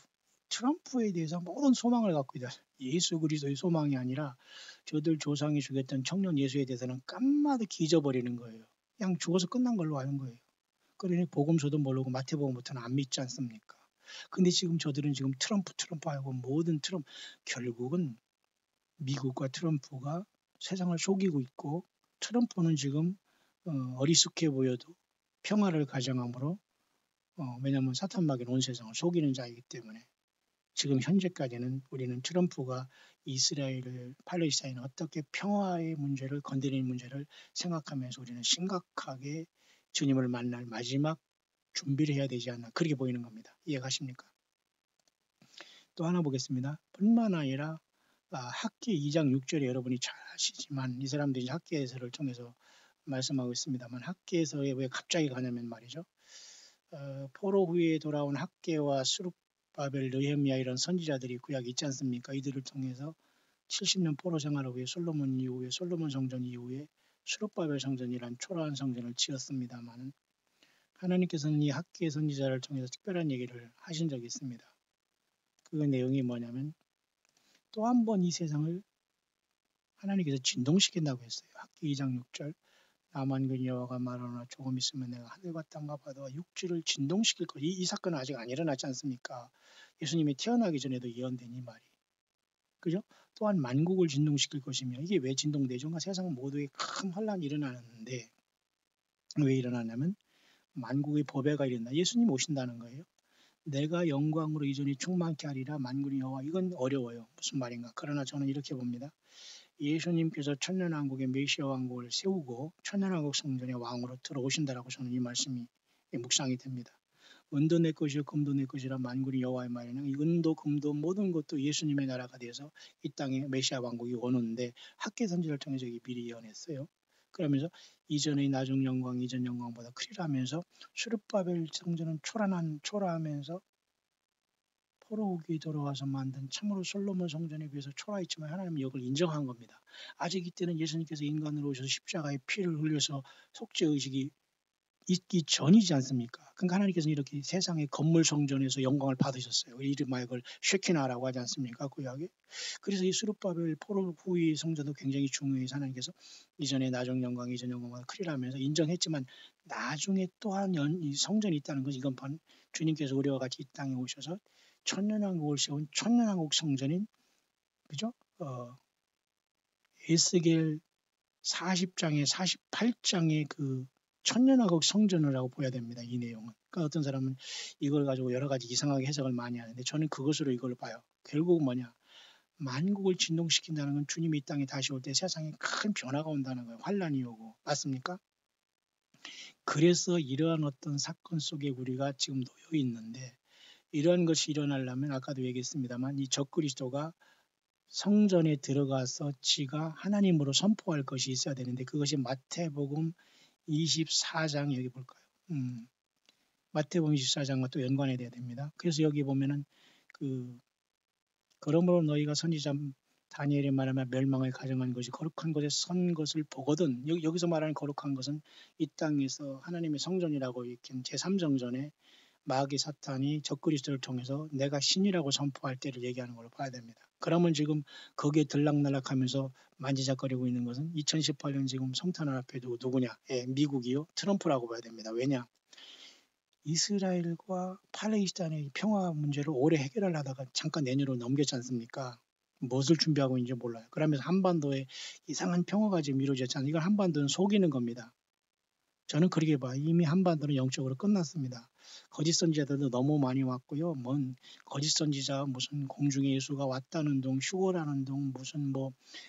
트럼프에 대해서 모든 소망을 갖고 있다. 예수 그리스도의 소망이 아니라 저들 조상이 죽였던 청년 예수에 대해서는 깜마득히 잊어버리는 거예요. 그냥 죽어서 끝난 걸로 아는 거예요. 그러니 복음서도 모르고 마태복음부터는 안 믿지 않습니까? 근데 지금 저들은 지금 트럼프 하고 모든 결국은 미국과 트럼프가 세상을 속이고 있고 트럼프는 지금 어리숙해 보여도 평화를 가정함으로 왜냐하면 사탄막인 온 세상을 속이는 자이기 때문에 지금 현재까지는 우리는 트럼프가 이스라엘을 팔레스타인을 어떻게 평화의 문제를 건드리는 문제를 생각하면서 우리는 심각하게 주님을 만날 마지막 준비를 해야 되지 않나 그렇게 보이는 겁니다. 이해가십니까? 또 하나 보겠습니다. 뿐만 아니라 학기 2장 6절에 여러분이 잘 아시지만 이 사람들이 학기에서를 통해서 말씀하고 있습니다만 학기에서에 왜 갑자기 가냐면 말이죠. 포로 후에 돌아온 학계와 수룹바벨, 느헤미야 이런 선지자들이 구약이 있지 않습니까? 이들을 통해서 70년 포로 생활 후에 솔로몬 성전 이후에 수룹바벨 성전이란 초라한 성전을 지었습니다만 하나님께서는 이 학계의 선지자를 통해서 특별한 얘기를 하신 적이 있습니다. 그 내용이 뭐냐면 또 한 번 이 세상을 하나님께서 진동시킨다고 했어요. 학기 2장 6절 나만 그 여호와가 말하노라 조금 있으면 내가 하늘과 땅과 바다와 육지를 진동시킬 것이 이 사건은 아직 안 일어나지 않습니까? 예수님이 태어나기 전에도 예언된 이 말이. 그죠? 또한 만국을 진동시킬 것이며 이게 왜 진동되죠? 그러니까 세상 모두에 큰 혼란이 일어나는데 왜 일어나냐면 만국의 보배가 일어나 예수님 오신다는 거예요. 내가 영광으로 이전에 충만케 하리라 만군의 여호와 이건 어려워요. 무슨 말인가? 그러나 저는 이렇게 봅니다. 예수님께서 천년왕국의 메시아 왕국을 세우고 천년왕국 성전의 왕으로 들어오신다라고 저는 이 말씀이 묵상이 됩니다. 은도 내 것이요 금도 내 것이라 만군의 여호와의 말에는 이 은도 금도 모든 것도 예수님의 나라가 돼서 이 땅에 메시아 왕국이 오는데 학계 선지를 통해서 미리 예언했어요. 그러면서 이전의 나중 영광 이전 영광보다 크리라 하면서 수르바벨 성전은 초라하면서 포로 후기에 돌아와서 만든 참으로 솔로몬 성전에 비해서 초라했지만 하나님은 이걸 인정한 겁니다. 아직 이때는 예수님께서 인간으로 오셔서 십자가에 피를 흘려서 속죄의식이 있기 전이지 않습니까? 그러니까 하나님께서는 이렇게 세상의 건물 성전에서 영광을 받으셨어요. 이름하여 그걸 쉐키나라고 하지 않습니까? 구약에. 그래서 이 수룹바벨 포로 후의 성전도 굉장히 중요해서 하나님께서 이전에 나중 영광, 이전 영광을 크리라면서 인정했지만 나중에 또한 이 성전이 있다는 것은 이건 주님께서 우리와 같이 이 땅에 오셔서 천년왕국을 세운 천년왕국 성전인 그죠? 에스겔 40장에 48장의 그 천년왕국 성전이라고 보야 됩니다. 이 내용은. 그러니까 어떤 사람은 이걸 가지고 여러 가지 이상하게 해석을 많이 하는데 저는 그것으로 이걸 봐요. 결국 뭐냐? 만국을 진동시킨다는 건 주님이 이 땅에 다시 올 때 세상에 큰 변화가 온다는 거예요. 환란이 오고. 맞습니까? 그래서 이러한 어떤 사건 속에 우리가 지금 놓여 있는데 이러한 것이 일어나려면 아까도 얘기했습니다만 이 적그리스도가 성전에 들어가서 지가 하나님으로 선포할 것이 있어야 되는데 그것이 마태복음 24장 여기 볼까요? 마태복음 24장과 또 연관이 돼야 됩니다. 그래서 여기 보면은 그러므로 너희가 선지자 다니엘이 말하면 멸망을 가정한 것이 거룩한 것에 선 것을 보거든. 여기서 말하는 거룩한 것은 이 땅에서 하나님의 성전이라고 익힌 제3성전에 마귀 사탄이 적그리스도를 통해서 내가 신이라고 선포할 때를 얘기하는 걸로 봐야 됩니다. 그러면 지금 거기에 들락날락하면서 만지작거리고 있는 것은 2018년 지금 성탄을 앞에 두고 누구냐? 예, 미국이요. 트럼프라고 봐야 됩니다. 왜냐? 이스라엘과 팔레스타인의 평화 문제를 오래 해결을 하다가 잠깐 내년으로 넘겼지 않습니까? 무엇을 준비하고 있는지 몰라요. 그러면서 한반도에 이상한 평화가 지금 이루어졌지 않습니까? 이건 한반도는 속이는 겁니다. 저는 그렇게 봐요. 이미 한반도는 영적으로 끝났습니다. 거짓 선지자들도 너무 많이 왔고요. 거짓 선지자 무슨 공중에 예수가 왔다는 둥, 휴거라는 둥, 무슨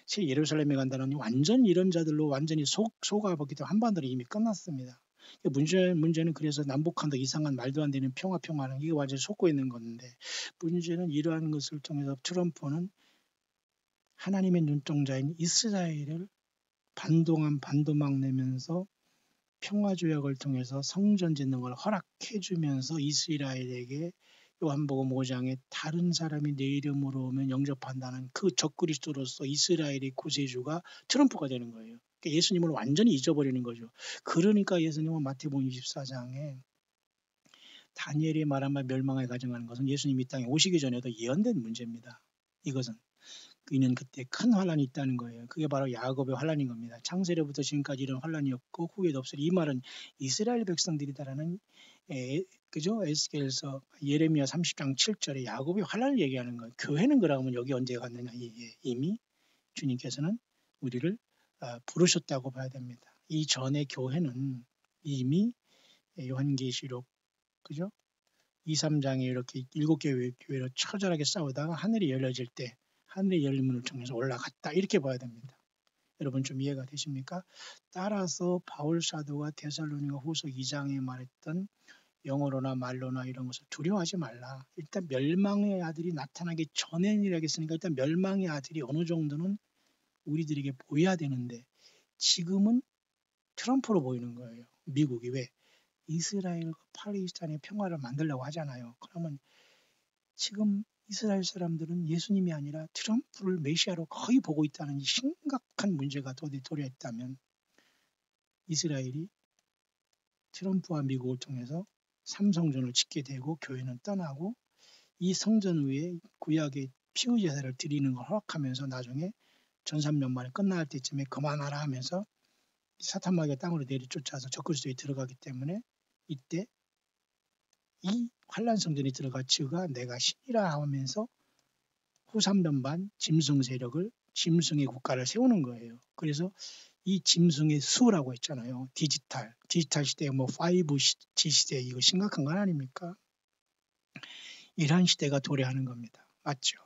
새 예루살렘에 간다는 완전 이런 자들로 완전히 속아버리기 때문에 한반도는 이미 끝났습니다. 문제는 그래서 남북한도 이상한 말도 안 되는 평화는 이게 완전히 속고 있는 건데 문제는 이러한 것을 통해서 트럼프는 하나님의 눈동자인 이스라엘을 반도막 내면서 평화조약을 통해서 성전 짓는 걸 허락해 주면서 이스라엘에게 요한복음 5장에 다른 사람이 내 이름으로 오면 영접한다는 그 적그리스도로서 이스라엘의 구세주가 트럼프가 되는 거예요. 그러니까 예수님을 완전히 잊어버리는 거죠. 그러니까 예수님은 마태복음 24장에 다니엘이 말한 말 멸망을 가정하는 것은 예수님이 이 땅에 오시기 전에도 예언된 문제입니다. 이것은 그는 그때 큰 환란이 있다는 거예요. 그게 바로 야곱의 환란인 겁니다. 창세로부터 지금까지 이런 환란이 없고 후에도 없으리. 이 말은 이스라엘 백성들이다라는 그죠? 에스겔서 예레미야 30장 7절에 야곱의 환란을 얘기하는 거예요. 교회는 그러면 여기 언제 갔느냐? 이미 주님께서는 우리를 부르셨다고 봐야 됩니다. 이 전에 교회는 이미 요한계시록 그죠? 2, 3장에 이렇게 7개 교회로 처절하게 싸우다가 하늘이 열려질 때 하늘의 열림을 통해서 올라갔다 이렇게 봐야 됩니다. 여러분 좀 이해가 되십니까? 따라서 바울 사도가 데살로니가 후서 2장에 말했던 영어로나 말로나 이런 것을 두려워하지 말라. 일단 멸망의 아들이 나타나기 전에는 이라겠으니까 일단 멸망의 아들이 어느 정도는 우리들에게 보여야 되는데 지금은 트럼프로 보이는 거예요. 미국이 왜? 이스라엘과 팔레스타인의 평화를 만들려고 하잖아요. 그러면 지금 이스라엘 사람들은 예수님이 아니라 트럼프를 메시아로 거의 보고 있다는 이 심각한 문제가 도래해 있다면 이스라엘이 트럼프와 미국을 통해서 삼성전을 짓게 되고 교회는 떠나고 이 성전 위에 구약의 피의 제사를 드리는 걸 허락하면서 나중에 전산면만이 끝날 때쯤에 그만하라 하면서 사탄마귀가 땅으로 내리쫓아서 적그리스도에 들어가기 때문에 이때 이 환란 성전에 들어가 지가 내가 신이라 하면서 후삼변반 짐승 세력을 짐승의 국가를 세우는 거예요. 그래서 이 짐승의 수라고 했잖아요. 디지털 시대에 5G 시대 이거 심각한 건 아닙니까? 이러한 시대가 도래하는 겁니다. 맞죠?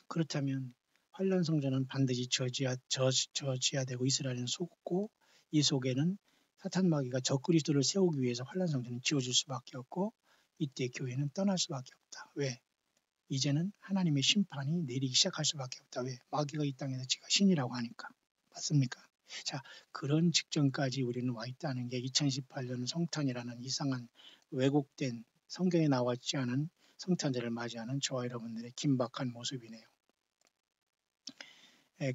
그렇다면 환란 성전은 반드시 저지해야 되고 이스라엘은 속고 이 속에는 사탄 마귀가 적그리스도를 세우기 위해서 환란 성전은 지어질 수밖에 없고 이때 교회는 떠날 수밖에 없다. 왜? 이제는 하나님의 심판이 내리기 시작할 수밖에 없다. 왜? 마귀가 이 땅에서 지가 신이라고 하니까. 맞습니까? 자, 그런 직전까지 우리는 와 있다는 게 2018년 성탄이라는 이상한 왜곡된 성경에 나왔지 않은 성탄절을 맞이하는 저와 여러분들의 긴박한 모습이네요.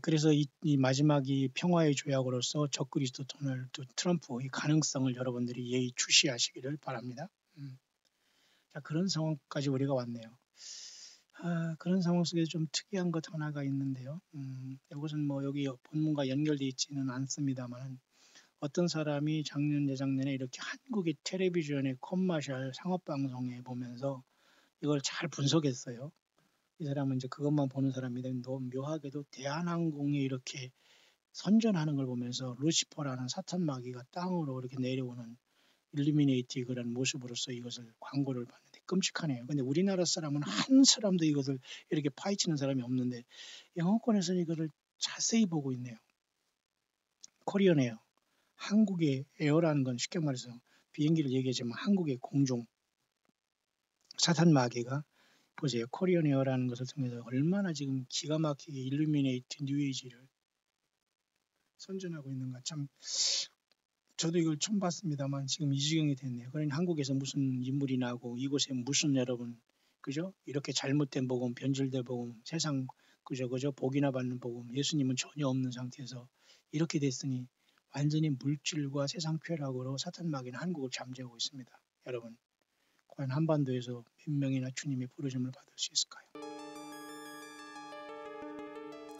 그래서 이 마지막이 평화의 조약으로서 적그리스도 도널드 트럼프 이 가능성을 여러분들이 예의주시하시기를 바랍니다. 자, 그런 상황까지 우리가 왔네요. 그런 상황 속에 좀 특이한 것 하나가 있는데요. 이것은 뭐 여기 본문과 연결되어 있지는 않습니다만 어떤 사람이 작년 재작년에 이렇게 한국의 텔레비전의 커머셜 상업방송에 보면서 이걸 잘 분석했어요. 이 사람은 이제 그것만 보는 사람인데 너무 묘하게도 대한항공이 이렇게 선전하는 걸 보면서 루시퍼라는 사탄 마귀가 땅으로 이렇게 내려오는 일루미네이티 그런 모습으로서 이것을 광고를 봤는데 끔찍하네요. 근데 우리나라 사람은 한 사람도 이것을 이렇게 파헤치는 사람이 없는데 영어권에서는 이거를 자세히 보고 있네요. 코리안 에어, 한국의 에어라는 건 쉽게 말해서 비행기를 얘기하지만 한국의 공중 사탄 마귀가 보세요. 코리안 에어라는 것을 통해서 얼마나 지금 기가 막히게 일루미네이트 뉴에이지를 선전하고 있는가. 참 저도 이걸 처음 봤습니다만 지금 이 지경이 됐네요. 그러니 한국에서 무슨 인물이 나고 이곳에 무슨 여러분 그죠? 이렇게 잘못된 복음, 변질된 복음, 세상 그저 복이나 받는 복음, 예수님은 전혀 없는 상태에서 이렇게 됐으니 완전히 물질과 세상 쾌락으로 사탄 마귀는 한국을 잠재우고 있습니다. 여러분 과연 한반도에서 몇 명이나 주님의 부르심을 받을 수 있을까요?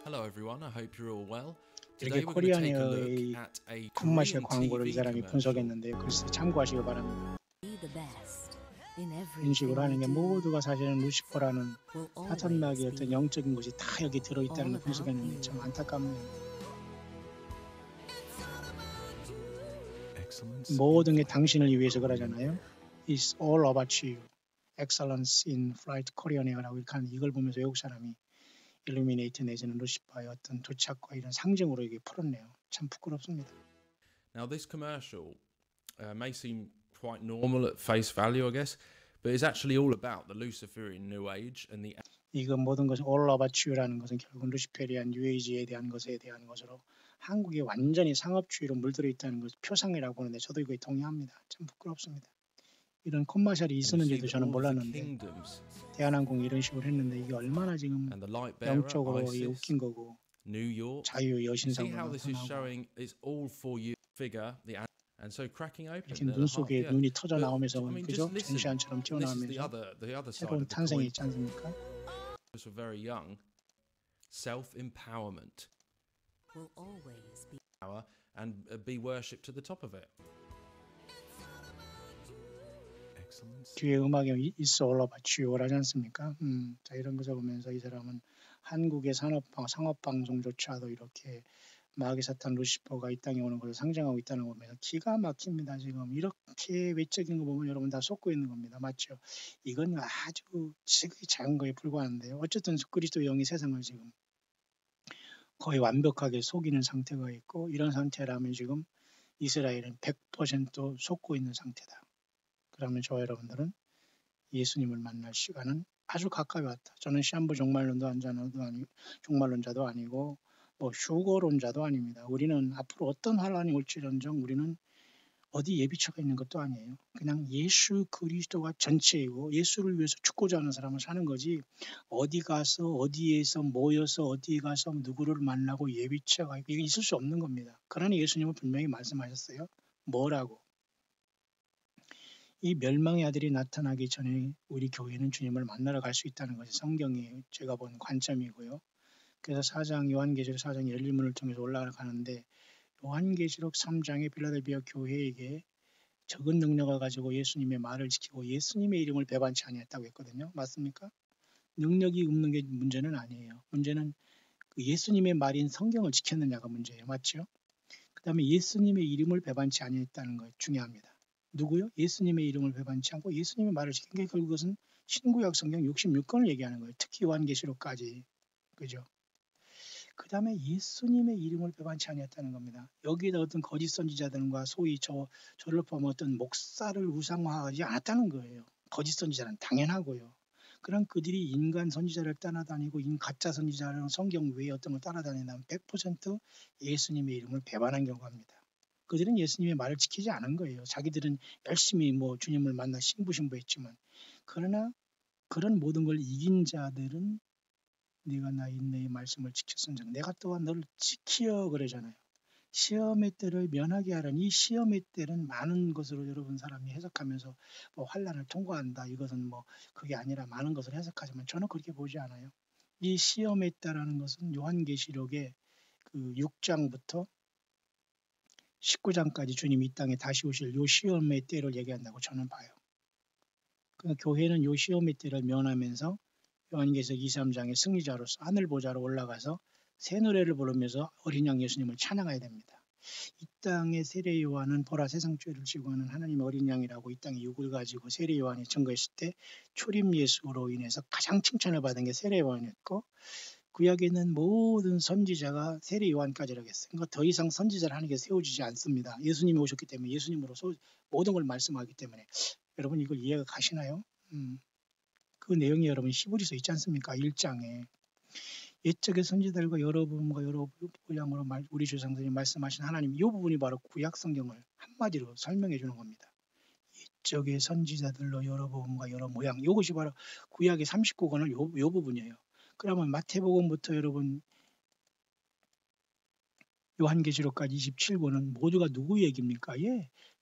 Hello everyone, I hope you're all well. 이렇게 Today we're going to 코리안 take a 에어의 look at a 컴머셜 Korean 광고를 이 TV 사람이 commercial. 분석했는데요. 글쎄 참고하시기 바랍니다. The best in 이런 everything 식으로 하는 게 we do 모두가 사실은 루시퍼라는 will 사탄 always 마귀의 어떤 be 영적인 것이 다 여기 들어있다는 all 걸 분석했는데 about 참 you. 안타깝네요. Excellence 모든 게 in 당신을 위해서 그러잖아요. It's all about you. Excellence in Flight Korean Air라고 이렇게 하는 이걸 보면서 외국 사람이 일루미네이트 내지는 루시퍼의 어떤 도착과 이런 상징으로 이게 풀었네요. 참 부끄럽습니다. Now this commercial may seem quite normal at face value, I guess, but it's actually all about the Luciferian New Age and the 이거 모든 것은 all about you라는 것은 결국 루시페리안 뉴에이지에 대한 것에 대한 것으로 한국이 완전히 상업주의로 물들어 있다는 것을 표상이라고 보는데 저도 이거에 동의합니다. 참 부끄럽습니다. 이런 콤마셜이 and you see 있었는지도 that 저는 all of the 몰랐는데 kingdoms 대한항공이 이런 식으로 했는데 이게 얼마나 지금 and the light bearer, 영적으로 이게 ISIS, 웃긴 거고 New York. 자유 You see 여신상으로 how this is 나타나고 showing it's all for you figure, and so cracking open 이렇게 the 눈 heart of 속에 the earth. 눈이 터져 But, 나오면서 I mean, 그죠? just listen. 전시안처럼 This is the 튀어나오면서 other side 새로운 of the 탄생이 coin. 있지 않습니까? Those who are very young, self-empowerment, Will always be power, and be worshipped to the top of it. excellence 뒤에 음악이 It's all about you라지 않습니까? 자 이런 것을 보면서 이 사람은 한국의 상업방송조차도 이렇게 마귀 사탄 루시퍼가 이 땅에 오는 것을 상징하고 있다는 거 보면서 기가 막힙니다. 지금 이렇게 외적인 거 보면 여러분 다 속고 있는 겁니다. 맞죠? 이건 아주 지극히 작은 거에 불과한데요. 어쨌든 그리스도 영이 세상을 지금 거의 완벽하게 속이는 상태가 있고 이런 상태라면 지금 이스라엘은 100% 속고 있는 상태다. 그러면 저와 여러분들은 예수님을 만날 시간은 아주 가까이 왔다. 저는 시한부 종말론자도 아니고 뭐 휴거론자도 아닙니다. 우리는 앞으로 어떤 환란이 올지언정 우리는 어디 예비처가 있는 것도 아니에요. 그냥 예수 그리스도가 전체이고 예수를 위해서 죽고자 하는 사람은 사는 거지 어디 가서 어디에서 모여서 어디 가서 누구를 만나고 예비처가 있고 이게 있을 수 없는 겁니다. 그러니 예수님은 분명히 말씀하셨어요. 뭐라고? 이 멸망의 아들이 나타나기 전에 우리 교회는 주님을 만나러 갈 수 있다는 것이 성경이 제가 본 관점이고요. 그래서 요한계시록 4장 열린문을 통해서 올라가는데 요한계시록 3장의 빌라델비아 교회에게 적은 능력을 가지고 예수님의 말을 지키고 예수님의 이름을 배반치 아니했다고 했거든요. 맞습니까? 능력이 없는 게 문제는 아니에요. 문제는 그 예수님의 말인 성경을 지켰느냐가 문제예요. 맞죠? 그 다음에 예수님의 이름을 배반치 아니했다는 거 중요합니다. 누구요? 예수님의 이름을 배반치 않고 예수님의 말을 지킨 게 결국 그것은 신구약 성경 66권을 얘기하는 거예요. 특히 요한계시록까지. 그죠? 그 다음에 예수님의 이름을 배반치 아니했다는 겁니다. 여기에다 어떤 거짓 선지자들과 소위 저를 포함한 어떤 목사를 우상화하지 않았다는 거예요. 거짓 선지자는 당연하고요. 그럼 그들이 인간 선지자를 따라다니고 가짜 선지자는 성경 외에 어떤 걸 따라다닌다면 100% 예수님의 이름을 배반한 결과입니다. 그들은 예수님의 말을 지키지 않은 거예요. 자기들은 열심히 뭐 주님을 만나 신부했지만 그러나 그런 모든 걸 이긴 자들은 네가 나 인내의 말씀을 지켰은즉 내가 또한 너를 지키어 그러잖아요. 시험의 때를 면하게 하라는 이 시험의 때는 많은 것으로 여러분 사람이 해석하면서 뭐 환난을 통과한다 이것은 뭐 그게 아니라 많은 것을 해석하지만 저는 그렇게 보지 않아요. 이 시험의 때라는 것은 요한계시록의 그 6장부터 19장까지 주님이 이 땅에 다시 오실 요 시험의 때를 얘기한다고 저는 봐요. 그러니까 교회는 요 시험의 때를 면하면서 요한계시록 2, 3장의 승리자로서 하늘 보좌로 올라가서 새 노래를 부르면서 어린 양 예수님을 찬양해야 됩니다. 이 땅의 세례 요한은 보라 세상 죄를 지고 하는 하나님의 어린 양이라고 이 땅에 육을 가지고 세례 요한이 증거했을 때 초림 예수로 인해서 가장 칭찬을 받은 게 세례 요한이었고 구약에 있는 모든 선지자가 세례 요한까지라고 했어요. 그러니까 더 이상 선지자를 하는 게 세워지지 않습니다. 예수님이 오셨기 때문에 예수님으로서 모든 걸 말씀하기 때문에 여러분 이걸 이해가 가시나요? 그 내용이 여러분 히브리서 있지 않습니까? 1장에 옛적의 선지자들과 여러분과 여러분양으로 우리 조상들이 말씀하신 하나님 이 부분이 바로 구약 성경을 한마디로 설명해 주는 겁니다. 옛적의 선지자들로 여러분과 여러 모양 이것이 바로 구약의 39권을 요 부분이에요. 그러면 마태복음부터 여러분 요한계시록까지 27권은 모두가 누구 얘기입니까?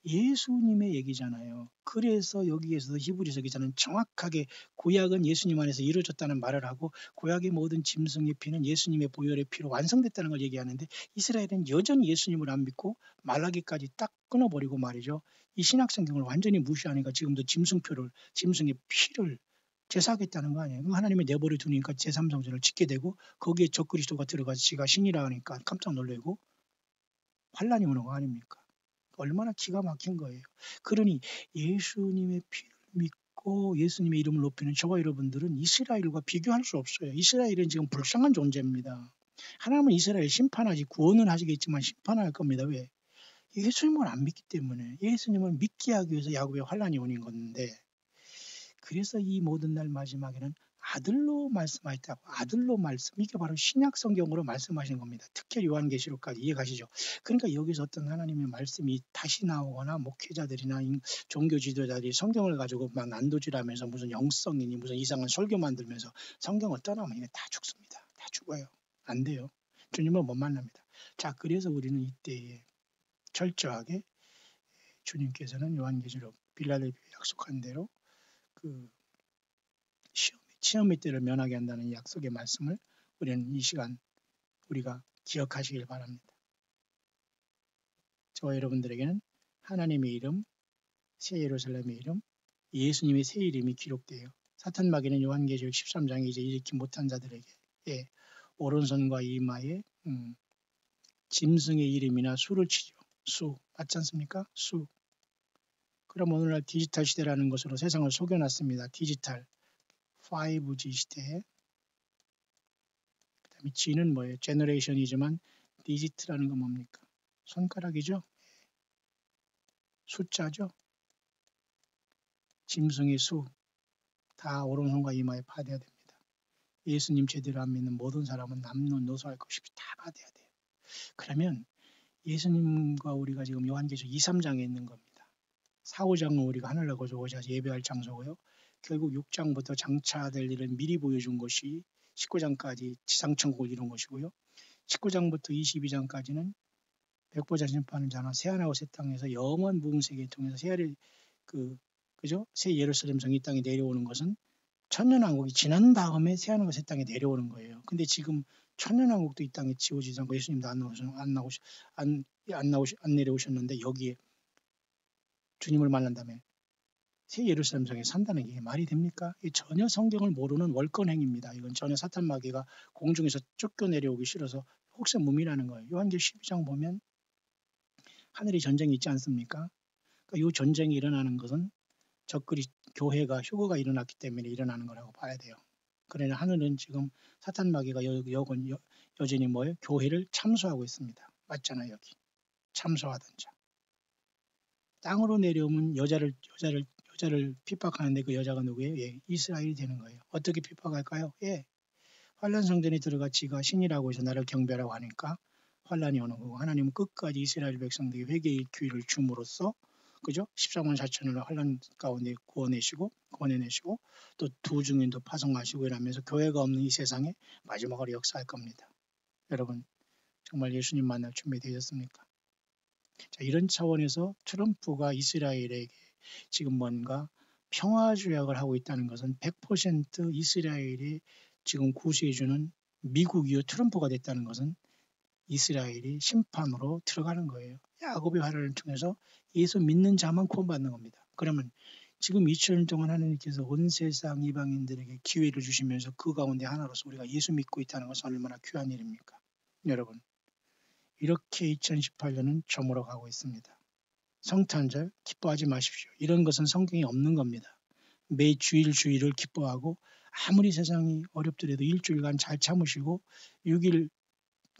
예수님의 얘기잖아요. 그래서 여기에서도 히브리서 기자는 정확하게 구약은 예수님 안에서 이루어졌다는 말을 하고 구약의 모든 짐승의 피는 예수님의 보혈의 피로 완성됐다는 걸 얘기하는데 이스라엘은 여전히 예수님을 안 믿고 말라기까지 딱 끊어버리고 말이죠. 이 신약성경을 완전히 무시하니까 지금도 짐승의 피를 제사하겠다는 거 아니에요. 하나님이 내버려 두니까 제3성전을 짓게 되고 거기에 적그리스도가 들어가서 지가 신이라 하니까 깜짝 놀래고 환란이 오는 거 아닙니까? 얼마나 기가 막힌 거예요. 그러니 예수님의 피를 믿고 예수님의 이름을 높이는 저와 여러분들은 이스라엘과 비교할 수 없어요. 이스라엘은 지금 불쌍한 존재입니다. 하나님은 이스라엘 심판하지 구원은 하시겠지만 심판할 겁니다. 왜? 예수님을 안 믿기 때문에 예수님을 믿게 하기 위해서 야곱의 환란이 오는 건데 그래서 이 모든 날 마지막에는 아들로 말씀하셨다고 아들로 말씀 이게 바로 신약 성경으로 말씀하신 겁니다. 특히 요한계시록까지 이해 가시죠? 그러니까 여기서 어떤 하나님의 말씀이 다시 나오거나 목회자들이나 종교 지도자들이 성경을 가지고 막 난도질하면서 무슨 영성이니 무슨 이상한 설교 만들면서 성경을 떠나면 이게 다 죽습니다. 다 죽어요. 안 돼요. 주님을 못 만납니다. 자, 그래서 우리는 이때에 철저하게 주님께서는 요한계시록 빌라델비아 약속한 대로 그 시험의 때를 면하게 한다는 이 약속의 말씀을 우리는 이 시간 우리가 기억하시길 바랍니다. 저와 여러분들에게는 하나님의 이름, 새 예루살렘의 이름, 예수님의 새 이름이 기록돼요. 사탄 마귀는 요한계시록 13장에 이제 일으키 못한 자들에게 오른손과 이마에 짐승의 이름이나 수를 치죠. 수 맞지 않습니까? 수. 그럼 오늘날 디지털 시대라는 것으로 세상을 속여놨습니다. 디지털 5G 시대에 그다음에 G는 뭐예요? 제너레이션이지만 디지트라는 건 뭡니까? 손가락이죠. 숫자죠. 짐승의 수 다 오른손과 이마에 파대야 됩니다. 예수님 제대로 안 믿는 모든 사람은 남노노소할 것이 다 파대야 돼요. 그러면 예수님과 우리가 지금 요한계시록 2, 3장에 있는 겁니다. 4, 5장은 우리가 하늘나라 오셔서 예배할 장소고요. 결국 6장부터 장차될 일을 미리 보여준 것이 19장까지 지상천국을 이룬 것이고요. 19장부터 22장까지는 백보자 심판을 자나 새하늘과 새 땅에서 영원 무궁세계를 통해서 새 예루살렘 성이 이 땅에 내려오는 것은 천년왕국이 지난 다음에 새하늘과 새 땅에 내려오는 거예요. 근데 지금 천년왕국도 이 땅에 지워지지 않고 예수님도 안 내려오셨는데 여기에 주님을 만난 다음에 새 예루살렘 성에 산다는 게 말이 됩니까? 이 전혀 성경을 모르는 월권행입니다. 이건 전혀 사탄 마귀가 공중에서 쫓겨 내려오기 싫어서 혹세 무미라는 거예요. 요한계시록 12장 보면 하늘에 전쟁이 있지 않습니까? 그러니까 이 전쟁이 일어나는 것은 교회가 휴거가 일어났기 때문에 일어나는 거라고 봐야 돼요. 그러나 하늘은 지금 사탄 마귀가 여전히 뭐예요? 교회를 참소하고 있습니다. 맞잖아요, 여기. 참소하던 자. 땅으로 내려오면 여자를 핍박하는데 그 여자가 누구예요? 이스라엘이 되는 거예요. 어떻게 핍박할까요? 환란 성전에 들어가 지가 신이라고 해서 나를 경배하라고 하니까 환란이 오는 거고 하나님은 끝까지 이스라엘 백성들에게 회개의 기회를 줌으로써 그죠? 14만 4천을 환란 가운데 구원내시고 권해내시고 또 두 증인도 파송하시고 이러면서 교회가 없는 이 세상에 마지막으로 역사할 겁니다. 여러분 정말 예수님 만날 준비 되셨습니까? 자, 이런 차원에서 트럼프가 이스라엘에게 지금 뭔가 평화 조약을 하고 있다는 것은 100% 이스라엘이 지금 구수해주는 미국 이후 트럼프가 됐다는 것은 이스라엘이 심판으로 들어가는 거예요. 야곱의 활을 통해서 예수 믿는 자만 구원받는 겁니다. 그러면 지금 2000년 동안 하나님께서 온 세상 이방인들에게 기회를 주시면서 그 가운데 하나로서 우리가 예수 믿고 있다는 것은 얼마나 귀한 일입니까? 여러분 이렇게 2018년은 저물어 가고 있습니다. 성탄절 기뻐하지 마십시오. 이런 것은 성경에 없는 겁니다. 매 주일을 기뻐하고 아무리 세상이 어렵더라도 일주일간 잘 참으시고 6일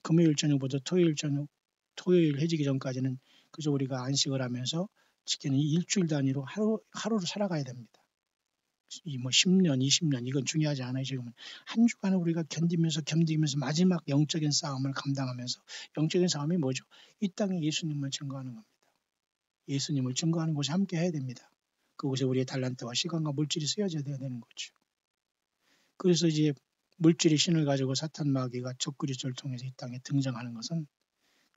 금요일 저녁부터 토요일 해지기 전까지는 그저 우리가 안식을 하면서 지키는 이 일주일 단위로 하루를 살아가야 됩니다. 이 10년, 20년 이건 중요하지 않아요. 지금은 한 주간을 우리가 견디면서 마지막 영적인 싸움을 감당하면서 영적인 싸움이 뭐죠? 이 땅에 예수님을 증거하는 겁니다. 예수님을 증거하는 곳에 함께 해야 됩니다. 그곳에 우리의 달란트와 시간과 물질이 쓰여져야 되는 거죠. 그래서 이제 물질의 신을 가지고 사탄 마귀가 적그리스도를 통해서 이 땅에 등장하는 것은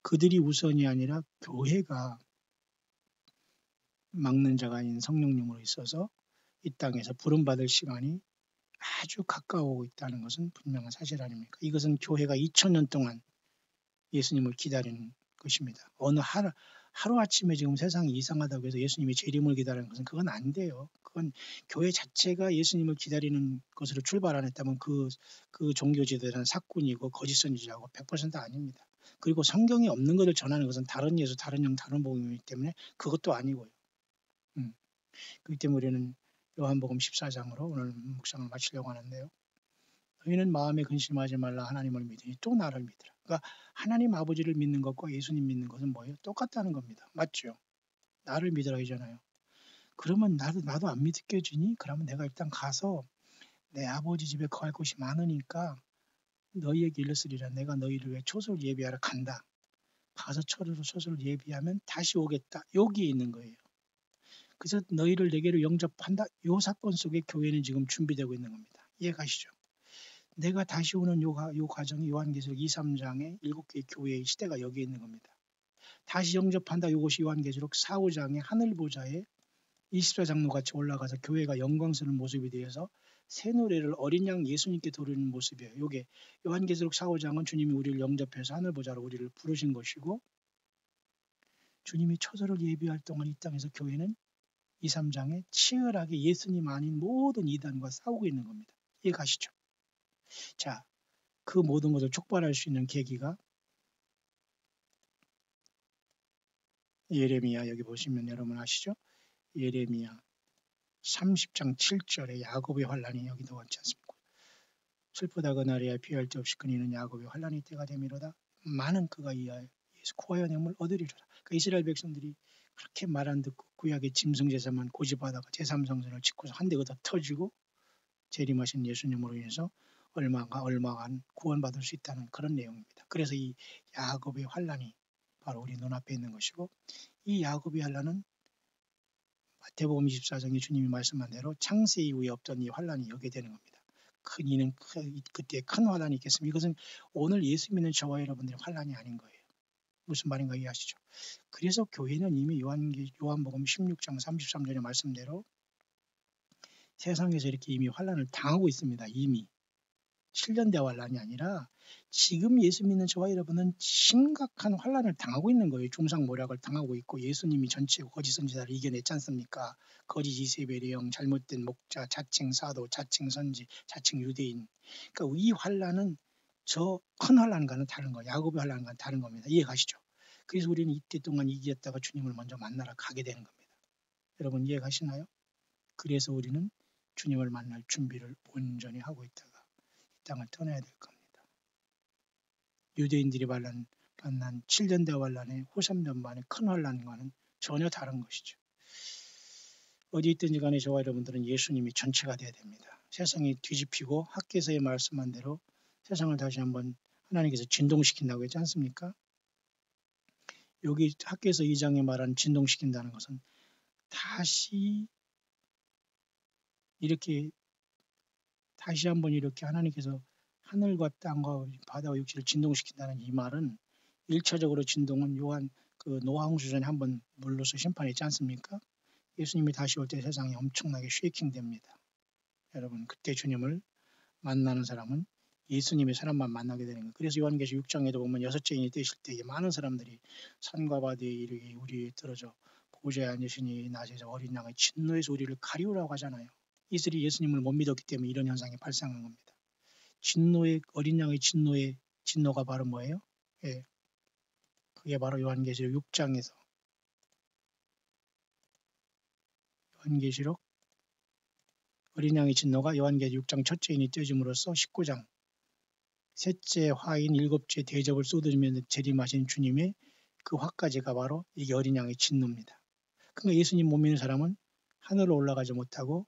그들이 우선이 아니라 교회가 막는 자가 아닌 성령님으로 있어서 이 땅에서 부름받을 시간이 아주 가까워오고 있다는 것은 분명한 사실 아닙니까? 이것은 교회가 2000년 동안 예수님을 기다리는 것입니다. 어느 하루아침에 지금 세상이 이상하다고 해서 예수님이 재림을 기다리는 것은 그건 안 돼요. 그건 교회 자체가 예수님을 기다리는 것으로 출발 안 했다면 그 종교지들은 사꾼이고 거짓 선지자고 100% 아닙니다. 그리고 성경이 없는 것을 전하는 것은 다른 예수, 다른 영, 다른 복음이기 때문에 그것도 아니고요. 그렇기 때문에 우리는 요한복음 14장으로 오늘 묵상을 마치려고 하는데요. 너희는 마음에 근심하지 말라 하나님을 믿으니 또 나를 믿으라. 그러니까 하나님 아버지를 믿는 것과 예수님 믿는 것은 뭐예요? 똑같다는 겁니다. 맞죠? 나를 믿으라 하잖아요. 그러면 나도 안 믿겨지니? 그러면 내가 일단 가서 내 아버지 집에 거할 곳이 많으니까 너희에게 일렀으리라. 내가 너희를 위해 초소를 예비하러 간다. 가서 초소를 예비하면 다시 오겠다. 여기에 있는 거예요. 그래서 너희를 내게로 영접한다. 이 사건 속에 교회는 지금 준비되고 있는 겁니다. 이해가시죠? 내가 다시 오는 요 과정이 요한계시록 2, 3장의 7개의 교회의 시대가 여기에 있는 겁니다. 다시 영접한다. 이것이 요한계시록 4, 5장의 하늘보좌에 24장로 같이 올라가서 교회가 영광스러운 모습에 대해서 새 노래를 어린 양 예수님께 돌리는 모습이에요. 이게 요한계시록 4, 5장은 주님이 우리를 영접해서 하늘보좌로 우리를 부르신 것이고 주님이 초소를 예비할 동안 이 땅에서 교회는 2, 3장에 치열하게 예수님 아닌 모든 이단과 싸우고 있는 겁니다. 이해가시죠? 자, 그 모든 것을 촉발할 수 있는 계기가 예레미야 여기 보시면 여러분 아시죠? 예레미야 30장 7절에 야곱의 환란이 여기 나왔지 않습니까? 슬프다 그날이야 피할 데 없이 그니는 야곱의 환란이 때가 되미로다. 많은 그가 이하여 예수 구하여 냄을 얻으리로다. 그러니까 이스라엘 백성들이 그렇게 말 안 듣고 구약의 짐승제사만 고집하다가 제3성전을 짓고서 한 대가 다 터지고 재림하신 예수님으로 인해서 얼마간 구원받을 수 있다는 그런 내용입니다. 그래서 이 야곱의 환란이 바로 우리 눈앞에 있는 것이고 이 야곱의 환란은 마태복음 24장에 주님이 말씀한 대로 창세 이후에 없던 이 환란이 여기에 되는 겁니다. 그때 큰 환란이 있겠습니다. 이것은 오늘 예수 믿는 저와 여러분들의 환란이 아닌 거예요. 무슨 말인가 이해하시죠? 그래서 교회는 이미 요한복음 16장 33절의 말씀대로 세상에서 이렇게 이미 환란을 당하고 있습니다. 이미 7년 대환란이 아니라 지금 예수 믿는 저와 여러분은 심각한 환란을 당하고 있는 거예요. 중상모략을 당하고 있고 예수님이 전체 거짓 선지자를 이겨냈지 않습니까? 거짓 이세벨의 영, 잘못된 목자, 자칭 사도, 자칭 선지, 자칭 유대인. 그러니까 이 환란은 저 큰 환란과는 다른 거예요. 야곱의 환란과는 다른 겁니다. 이해가시죠? 그래서 우리는 이때 동안 이기었다가 주님을 먼저 만나러 가게 되는 겁니다. 여러분 이해가시나요? 그래서 우리는 주님을 만날 준비를 온전히 하고 있다가 이 땅을 떠나야 될 겁니다. 유대인들이 만난 7년대 환란의 후 3년 만에 큰 환란과는 전혀 다른 것이죠. 어디 있든지 간에 저와 여러분들은 예수님이 전체가 되어야 됩니다. 세상이 뒤집히고 학계에서의 말씀한 대로 세상을 다시 한번 하나님께서 진동시킨다고 했지 않습니까? 여기 학계에서 2장에 말한 진동시킨다는 것은 다시 이렇게 다시 한번 이렇게 하나님께서 하늘과 땅과 바다와 육지를 진동시킨다는 이 말은 1차적으로 진동은 요한 그 노아 홍수 전에 한번 물로서 심판했지 않습니까? 예수님이 다시 올 때 세상이 엄청나게 쉐이킹됩니다. 여러분 그때 주님을 만나는 사람은 예수님의 사람만 만나게 되는 거예요. 그래서 요한계시 6장에도 보면 6째인이 되실 때에 많은 사람들이 산과 바다에 이르기 우리에 들어져 보좌에 앉으시니 낮에서 어린 양의 진노에서 우리를 가리우라고 하잖아요. 이들이 예수님을 못 믿었기 때문에 이런 현상이 발생한 겁니다. 진노의 어린 양의 진노가 바로 뭐예요? 예, 그게 바로 요한계시록 6장에서 요한계시록 어린 양의 진노가 요한계시록 6장 첫째 인이 떼짐으로써 19장 셋째 화인 일곱째 대접을 쏟으시면서 재림하신 주님의 그 화까지가 바로 이게 어린 양의 진노입니다. 그러니까 예수님 못 믿는 사람은 하늘로 올라가지 못하고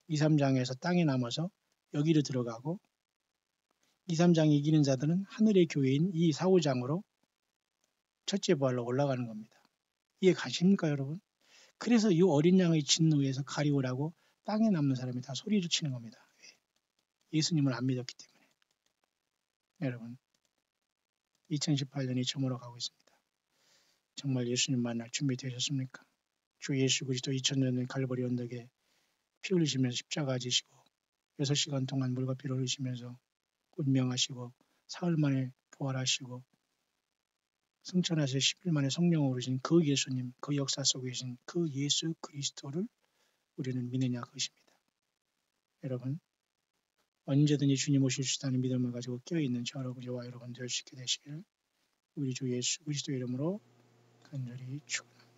2, 3장에서 땅에 남아서 여기로 들어가고 2, 3장이 이기는 자들은 하늘의 교회인 2, 4, 5장으로 첫째 부활로 올라가는 겁니다. 이해 가십니까 여러분? 그래서 이 어린 양의 진노에서 가리우라고 땅에 남는 사람이 다 소리를 치는 겁니다. 예수님을 안 믿었기 때문에. 여러분 2018년이 저물어 가고 있습니다. 정말 예수님 만날 준비 되셨습니까? 주 예수 그리스도 2000년 된 갈보리 언덕에 피 흘리시면서 십자가 지시고 6시간 동안 물과 피를 흘리시면서 운명하시고 사흘 만에 부활하시고 승천하셔 10일 만에 성령을 오르신 그 예수님, 그 역사 속에 계신 그 예수 그리스도를 우리는 믿느냐 그것입니다. 여러분 언제든지 주님 오실 수 있다는 믿음을 가지고 깨어있는 저와 여러분 될 수 있게 되시기를 우리 주 예수 그리스도 이름으로 간절히 축원합니다.